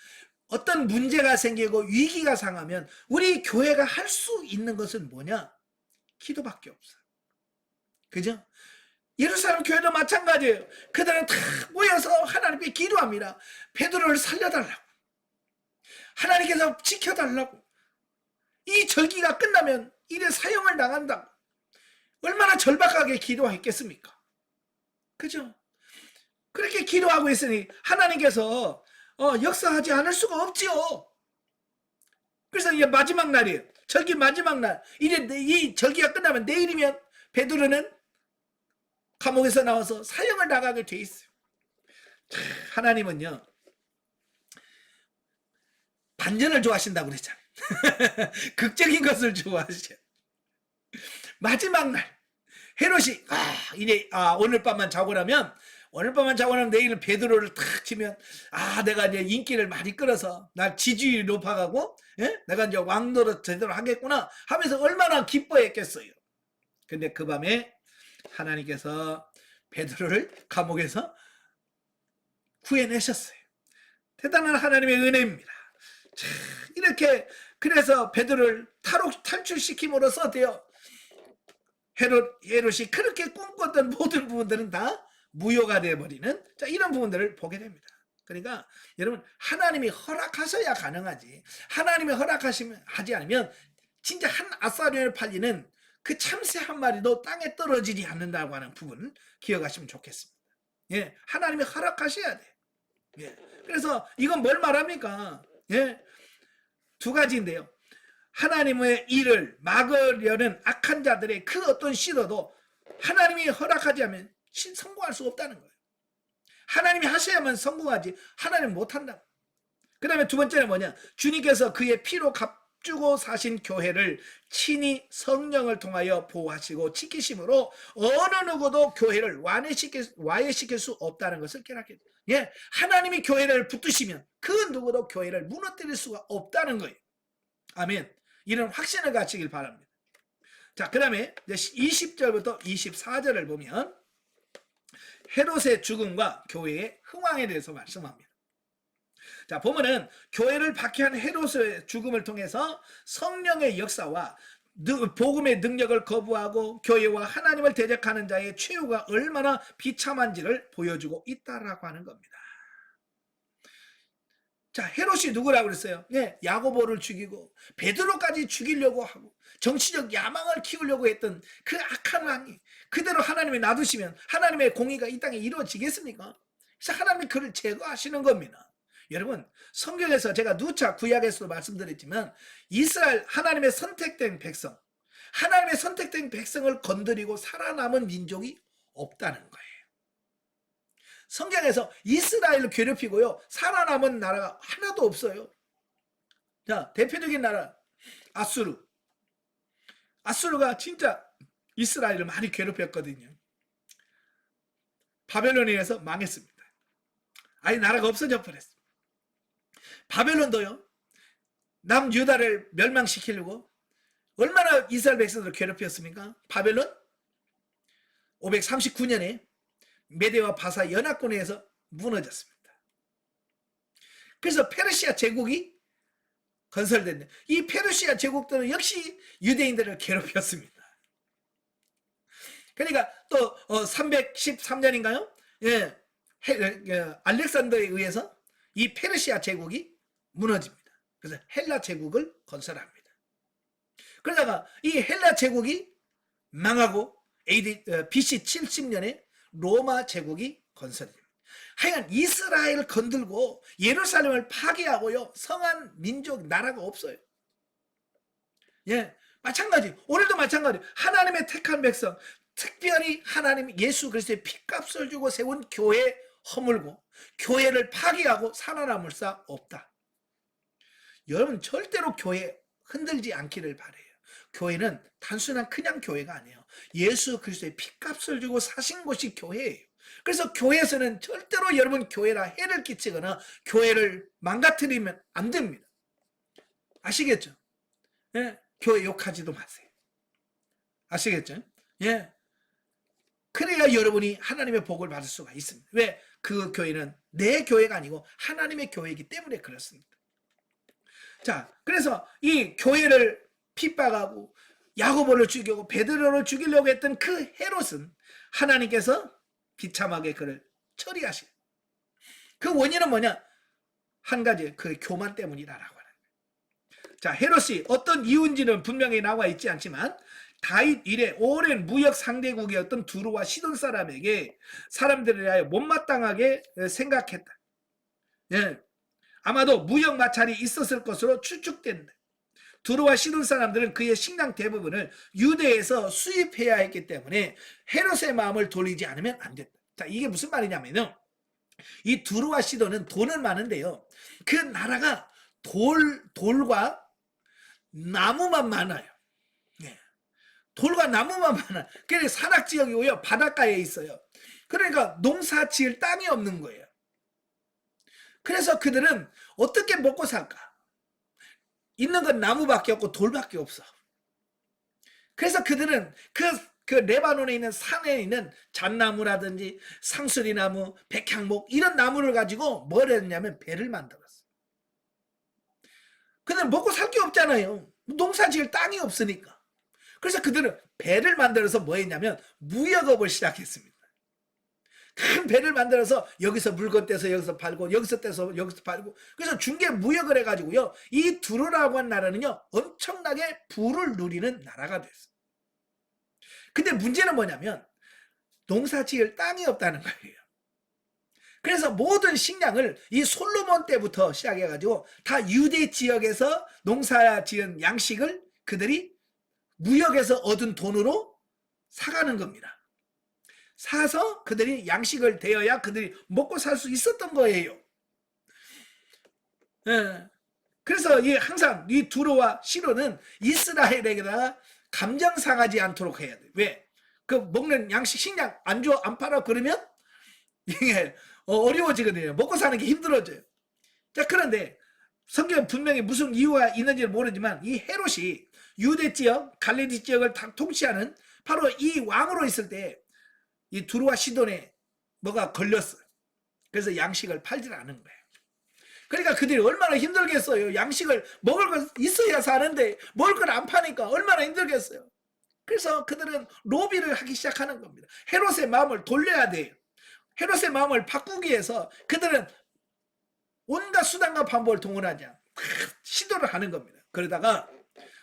어떤 문제가 생기고 위기가 상하면 우리 교회가 할 수 있는 것은 뭐냐? 기도밖에 없어요. 그죠? 예루살렘 교회도 마찬가지예요. 그들은 다 모여서 하나님께 기도합니다. 베드로를 살려달라고, 하나님께서 지켜달라고. 이 절기가 끝나면 이래 사형을 당한다고. 얼마나 절박하게 기도했겠습니까? 그죠? 그렇게 기도하고 있으니 하나님께서 역사하지 않을 수가 없지요. 그래서 이제 마지막 날이에요. 절기 마지막 날. 이제 이 절기가 끝나면 내일이면 베드로는 감옥에서 나와서 사형을 당하게 돼 있어요. 하나님은요, 반전을 좋아하신다고 그랬잖아요. 극적인 것을 좋아하셔요. 마지막 날 헤롯이 이제 오늘 밤만 자고 나면 내일 베드로를 탁 치면 내가 이제 인기를 많이 끌어서 날 지지율이 높아가고 내가 이제 왕노릇 제대로 하겠구나 하면서 얼마나 기뻐했겠어요. 근데 그 밤에 하나님께서 베드로를 감옥에서 구해내셨어요. 대단한 하나님의 은혜입니다. 자, 이렇게 그래서 베드로를 탈출시킴으로써 헤롯이 그렇게 꿈꿨던 모든 부분들은 다 무효가 되어버리는 이런 부분들을 보게 됩니다. 그러니까 여러분, 하나님이 허락하셔야 가능하지, 하나님이 허락하시면 하지 않으면 진짜 한 아사리를 팔리는 그 참새 한 마리도 땅에 떨어지지 않는다고 하는 부분 기억하시면 좋겠습니다. 예, 하나님이 허락하셔야 돼. 예, 그래서 이건 뭘 말합니까? 예, 두 가지인데요. 하나님의 일을 막으려는 악한 자들의 그 어떤 시도도 하나님이 허락하지 않으면 성공할 수 없다는 거예요. 하나님이 하셔야만 성공하지 하나님은 못한다. 그 다음에 두 번째는 뭐냐? 주님께서 그의 피로 값주고 사신 교회를 친히 성령을 통하여 보호하시고 지키심으로 어느 누구도 교회를 와해시킬 수 없다는 것을 깨닫게 돼요. 예, 하나님이 교회를 붙드시면 그 누구도 교회를 무너뜨릴 수가 없다는 거예요. 아멘. 이런 확신을 가지길 바랍니다. 자, 그 다음에 20절부터 24절을 보면 헤롯의 죽음과 교회의 흥왕에 대해서 말씀합니다. 자, 보면은 교회를 박해한 헤롯의 죽음을 통해서 성령의 역사와 복음의 능력을 거부하고 교회와 하나님을 대적하는 자의 최후가 얼마나 비참한지를 보여주고 있다라고 하는 겁니다. 자, 헤롯이 누구라고 그랬어요? 네, 야고보를 죽이고 베드로까지 죽이려고 하고 정치적 야망을 키우려고 했던 그 악한 왕이 그대로 하나님이 놔두시면 하나님의 공의가 이 땅에 이루어지겠습니까? 그래서 하나님이 그를 제거하시는 겁니다. 여러분, 성경에서 제가 누차 구약에서도 말씀드렸지만 이스라엘 하나님의 선택된 백성, 하나님의 선택된 백성을 건드리고 살아남은 민족이 없다는 거예요. 성경에서 이스라엘을 괴롭히고요 살아남은 나라가 하나도 없어요. 자, 대표적인 나라 아수르. 아수르가 진짜 이스라엘을 많이 괴롭혔거든요. 바벨론에 의해서 망했습니다. 아예 나라가 없어져 버렸어요. 바벨론도요 남유다를 멸망시키려고 얼마나 이스라엘 백성들을 괴롭혔습니까? 바벨론 539년에 메대와 바사 연합군에 의해서 무너졌습니다. 그래서 페르시아 제국이 건설됐는데 이 페르시아 제국들은 역시 유대인들을 괴롭혔습니다. 그러니까 또 313년인가요? 예, 알렉산더에 의해서 이 페르시아 제국이 무너집니다. 그래서 헬라 제국을 건설합니다. 그러다가 이 헬라 제국이 망하고 BC 70년에 로마 제국이 건설됩니다. 하여간 이스라엘을 건들고 예루살렘을 파괴하고요 성한 민족 나라가 없어요. 예, 마찬가지 오늘도 마찬가지 하나님의 택한 백성 특별히 하나님 예수 그리스도의 피값을 주고 세운 교회 허물고 교회를 파괴하고 살아남을 수 없다. 여러분 절대로 교회 흔들지 않기를 바라요. 교회는 단순한 그냥 교회가 아니에요. 예수 그리스도의 피값을 주고 사신 곳이 교회예요. 그래서 교회에서는 절대로 여러분 교회라 해를 끼치거나 교회를 망가뜨리면 안 됩니다. 아시겠죠? 예, 교회 욕하지도 마세요. 아시겠죠? 예. 그래야 여러분이 하나님의 복을 받을 수가 있습니다. 왜? 그 교회는 내 교회가 아니고 하나님의 교회이기 때문에 그렇습니다. 자, 그래서 이 교회를 핍박하고 야고보를 죽이고 베드로를 죽이려고 했던 그 헤롯은 하나님께서 비참하게 그를 처리하신 그 원인은 뭐냐? 한 가지 그 교만 때문이라고 하는 거예요. 자, 헤롯이 어떤 이유인지는 분명히 나와 있지 않지만 다윗 이래 오랜 무역 상대국이었던 두루와 시돈 사람에게 사람들에 대하여 못마땅하게 생각했다. 예, 아마도 무역 마찰이 있었을 것으로 추측된다. 두루와 시돈 사람들은 그의 식량 대부분을 유대에서 수입해야 했기 때문에 헤롯의 마음을 돌리지 않으면 안 된다. 자, 이게 무슨 말이냐면요. 이 두루와 시돈은 돈은 많은데요. 그 나라가 돌과 나무만 많아요. 네. 돌과 나무만 많아요. 그래서 산악지역이고요. 바닷가에 있어요. 그러니까 농사 지을 땅이 없는 거예요. 그래서 그들은 어떻게 먹고 살까? 있는 건 나무밖에 없고 돌밖에 없어. 그래서 그들은 그 레바논에 있는 산에 있는 잣나무라든지 상수리나무, 백향목 이런 나무를 가지고 뭘 했냐면 배를 만들었어. 근데 먹고 살 게 없잖아요. 농사 지을 땅이 없으니까. 그래서 그들은 배를 만들어서 뭐 했냐면 무역업을 시작했습니다. 큰 배를 만들어서 여기서 물건 떼서 여기서 팔고 여기서 떼서 여기서 팔고 그래서 중개 무역을 해가지고요 이 두루라고 한 나라는요 엄청나게 부를 누리는 나라가 됐어요. 근데 문제는 뭐냐면 농사 지을 땅이 없다는 거예요. 그래서 모든 식량을 이 솔로몬 때부터 시작해가지고 다 유대 지역에서 농사 지은 양식을 그들이 무역에서 얻은 돈으로 사가는 겁니다. 사서 그들이 양식을 대어야 그들이 먹고 살 수 있었던 거예요. 예. 그래서 항상 이 두루와 시돈은 이스라엘에게다가 감정 상하지 않도록 해야 돼. 왜? 그 먹는 양식 식량 안 줘, 안 팔아 그러면 이게 어려워지거든요. 먹고 사는 게 힘들어져요. 자, 그런데 성경에 분명히 무슨 이유가 있는지는 모르지만 이 헤롯이 유대 지역, 갈릴리 지역을 다 통치하는 바로 이 왕으로 있을 때 이 두루와 시돈에 뭐가 걸렸어요. 그래서 양식을 팔질 않은 거예요. 그러니까 그들이 얼마나 힘들겠어요. 양식을 먹을 거 있어야 사는데 먹을 걸 안 파니까 얼마나 힘들겠어요. 그래서 그들은 로비를 하기 시작하는 겁니다. 헤롯의 마음을 돌려야 돼요. 헤롯의 마음을 바꾸기 위해서 그들은 온갖 수단과 방법을 동원하자 시도를 하는 겁니다. 그러다가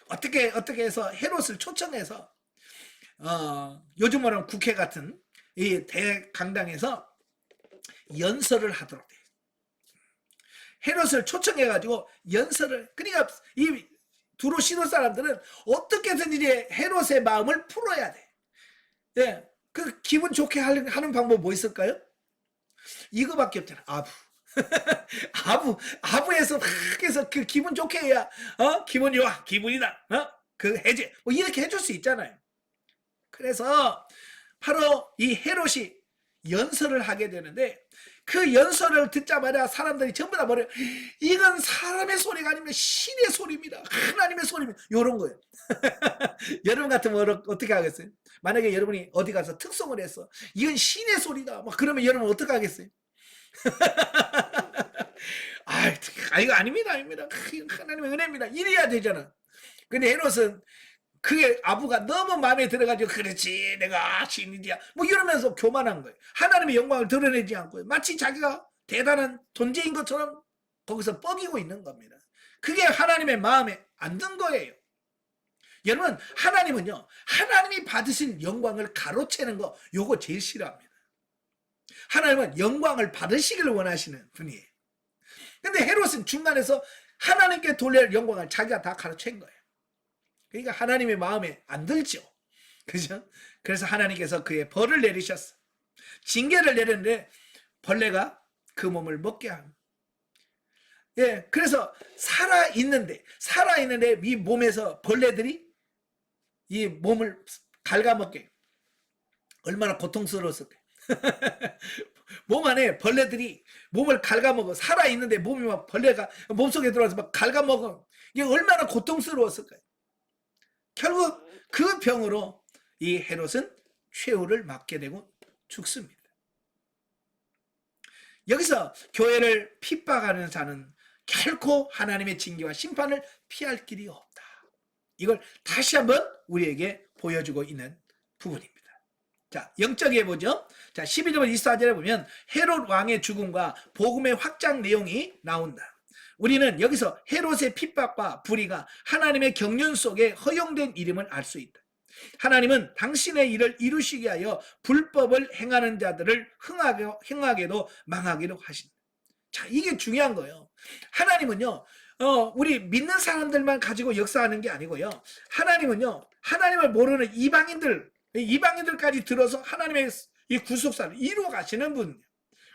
어떻게 해서 헤롯을 초청해서 요즘 말하는 국회 같은 이 대강당에서 연설을 하도록 돼요. 헤롯을 초청해가지고 연설을, 그러니까 이 두로 시도 사람들은 어떻게든지 헤롯의 마음을 풀어야 돼. 예, 그 기분 좋게 하는 방법 뭐 있을까요? 이거밖에 없잖아. 아부에서 막 해서 그 기분 좋게 해야 기분 좋아, 기분이다, 그 해제 뭐 이렇게 해줄 수 있잖아요. 그래서 바로 이 헤롯이 연설을 하게 되는데 그 연설을 듣자마자 사람들이 전부 다 뭐래요? 이건 사람의 소리가 아니면 신의 소리입니다. 하나님의 소리입니다. 이런 거예요. 여러분 같으면 어떻게 하겠어요? 만약에 여러분이 어디 가서 특송을 했어. 이건 신의 소리다. 막 그러면 여러분 어떻게 하겠어요? 이거 아닙니다. 하나님의 은혜입니다. 이래야 되잖아. 근데 헤롯은 그게 아부가 너무 마음에 들어가지고 그렇지 내가 신이야 뭐 이러면서 교만한 거예요. 하나님의 영광을 드러내지 않고요. 마치 자기가 대단한 존재인 것처럼 거기서 뻐기고 있는 겁니다. 그게 하나님의 마음에 안 든 거예요. 여러분, 하나님은요, 하나님이 받으신 영광을 가로채는 거 요거 제일 싫어합니다. 하나님은 영광을 받으시기를 원하시는 분이에요. 근데 헤롯은 중간에서 하나님께 돌릴 영광을 자기가 다 가로챈 거예요. 그러니까 하나님의 마음에 안 들죠. 그죠? 그래서 하나님께서 그의 벌을 내리셨어. 징계를 내렸는데 벌레가 그 몸을 먹게 합니다. 예, 그래서 살아있는데 이 몸에서 벌레들이 이 몸을 갉아먹게 얼마나 고통스러웠을까요? 몸 안에 벌레들이 몸을 갉아먹어. 살아있는데 몸이 막 벌레가 몸속에 들어와서 막 갉아먹어. 이게 얼마나 고통스러웠을까요? 결국 그 병으로 이 헤롯은 최후를 맞게 되고 죽습니다. 여기서 교회를 핍박하는 자는 결코 하나님의 징계와 심판을 피할 길이 없다. 이걸 다시 한번 우리에게 보여주고 있는 부분입니다. 자, 영적에 보죠. 자, 12절 24절에 보면 헤롯 왕의 죽음과 복음의 확장 내용이 나온다. 우리는 여기서 헤롯의 핍박과 불의가 하나님의 경륜 속에 허용된 일임을 알 수 있다. 하나님은 당신의 일을 이루시게 하여 불법을 행하는 자들을 흥하게도 망하기로 하신다. 자, 이게 중요한 거예요. 하나님은요, 우리 믿는 사람들만 가지고 역사하는 게 아니고요. 하나님은요, 하나님을 모르는 이방인들까지 들어서 하나님의 이 구속사를 이루어 가시는 분이에요.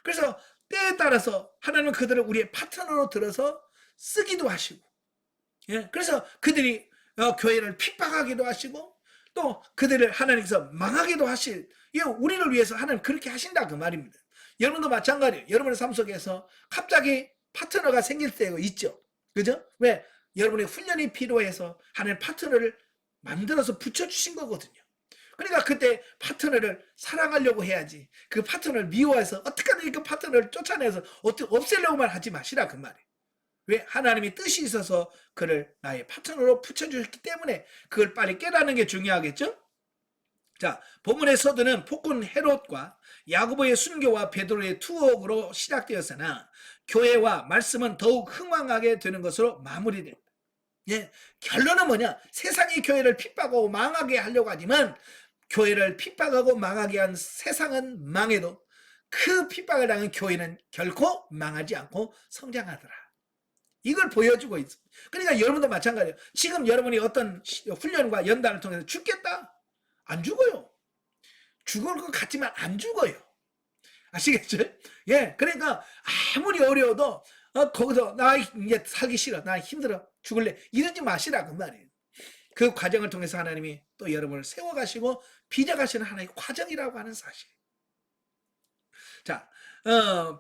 그래서 때에 따라서 하나님은 그들을 우리의 파트너로 들어서 쓰기도 하시고, 예, 그래서 그들이 교회를 핍박하기도 하시고, 또 그들을 하나님께서 망하기도 하실, 우리를 위해서 하나님 그렇게 하신다 그 말입니다. 여러분도 마찬가지예요. 여러분의 삶 속에서 갑자기 파트너가 생길 때가 있죠. 그죠? 왜? 여러분의 훈련이 필요해서 하나님 파트너를 만들어서 붙여주신 거거든요. 그러니까 그때 파트너를 사랑하려고 해야지. 그 파트너를 미워해서 어떻게든 그 파트너를 쫓아내서 없애려고만 하지 마시라 그 말이에요. 왜? 하나님이 뜻이 있어서 그를 나의 파트너로 붙여주셨기 때문에 그걸 빨리 깨닫는 게 중요하겠죠? 자, 본문의 서두는 폭군 헤롯과 야고보의 순교와 베드로의 투옥으로 시작되었으나 교회와 말씀은 더욱 흥왕하게 되는 것으로 마무리됩니다. 예, 결론은 뭐냐? 세상이 교회를 핍박하고 망하게 하려고 하지만 교회를 핍박하고 망하게 한 세상은 망해도 그 핍박을 당한 교회는 결코 망하지 않고 성장하더라. 이걸 보여주고 있습니다. 그러니까 여러분도 마찬가지예요. 지금 여러분이 어떤 훈련과 연단을 통해서 죽겠다? 안 죽어요. 죽을 것 같지만 안 죽어요. 아시겠죠? 예, 그러니까 아무리 어려워도 거기서 나 이제 살기 싫어, 나 힘들어, 죽을래, 이러지 마시라 그 말이에요. 그 과정을 통해서 하나님이 또 여러분을 세워가시고 빚어가시는 하나의 과정이라고 하는 사실. 자,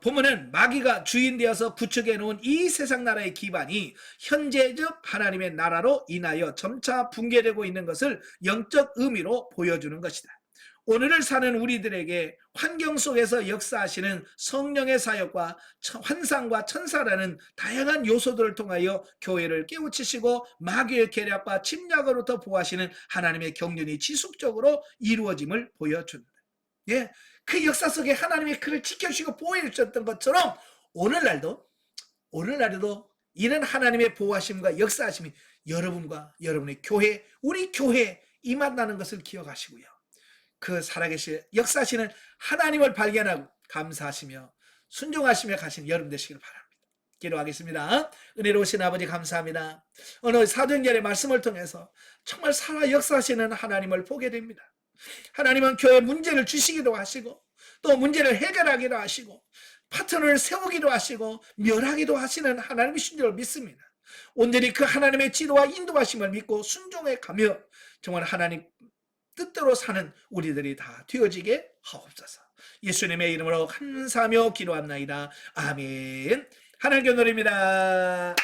보면은 마귀가 주인 되어서 구축해 놓은 이 세상 나라의 기반이 현재적 하나님의 나라로 인하여 점차 붕괴되고 있는 것을 영적 의미로 보여주는 것이다. 오늘을 사는 우리들에게 환경 속에서 역사하시는 성령의 사역과 환상과 천사라는 다양한 요소들을 통하여 교회를 깨우치시고 마귀의 계략과 침략으로부터 보호하시는 하나님의 경륜이 지속적으로 이루어짐을 보여줍니다. 예, 그 역사 속에 하나님의 그를 지켜주시고 보호해 주셨던 것처럼 오늘날도 이런 하나님의 보호하심과 역사하심이 여러분과 여러분의 교회, 우리 교회에 임한다는 것을 기억하시고요. 그 살아계신 역사하시는 하나님을 발견하고 감사하시며 순종하시며 가시는 여러분 되시길 바랍니다. 기도하겠습니다. 은혜로우신 아버지 감사합니다. 오늘 사도행전의 말씀을 통해서 정말 살아 역사하시는 하나님을 보게 됩니다. 하나님은 교회 문제를 주시기도 하시고 또 문제를 해결하기도 하시고 파트너를 세우기도 하시고 멸하기도 하시는 하나님이신 줄 믿습니다. 온전히 그 하나님의 지도와 인도하심을 믿고 순종해 가며 정말 하나님 뜻대로 사는 우리들이 다 되어지게 하옵소서. 예수님의 이름으로 감사하며 기도합나이다. 아멘. 하나님께 노래입니다.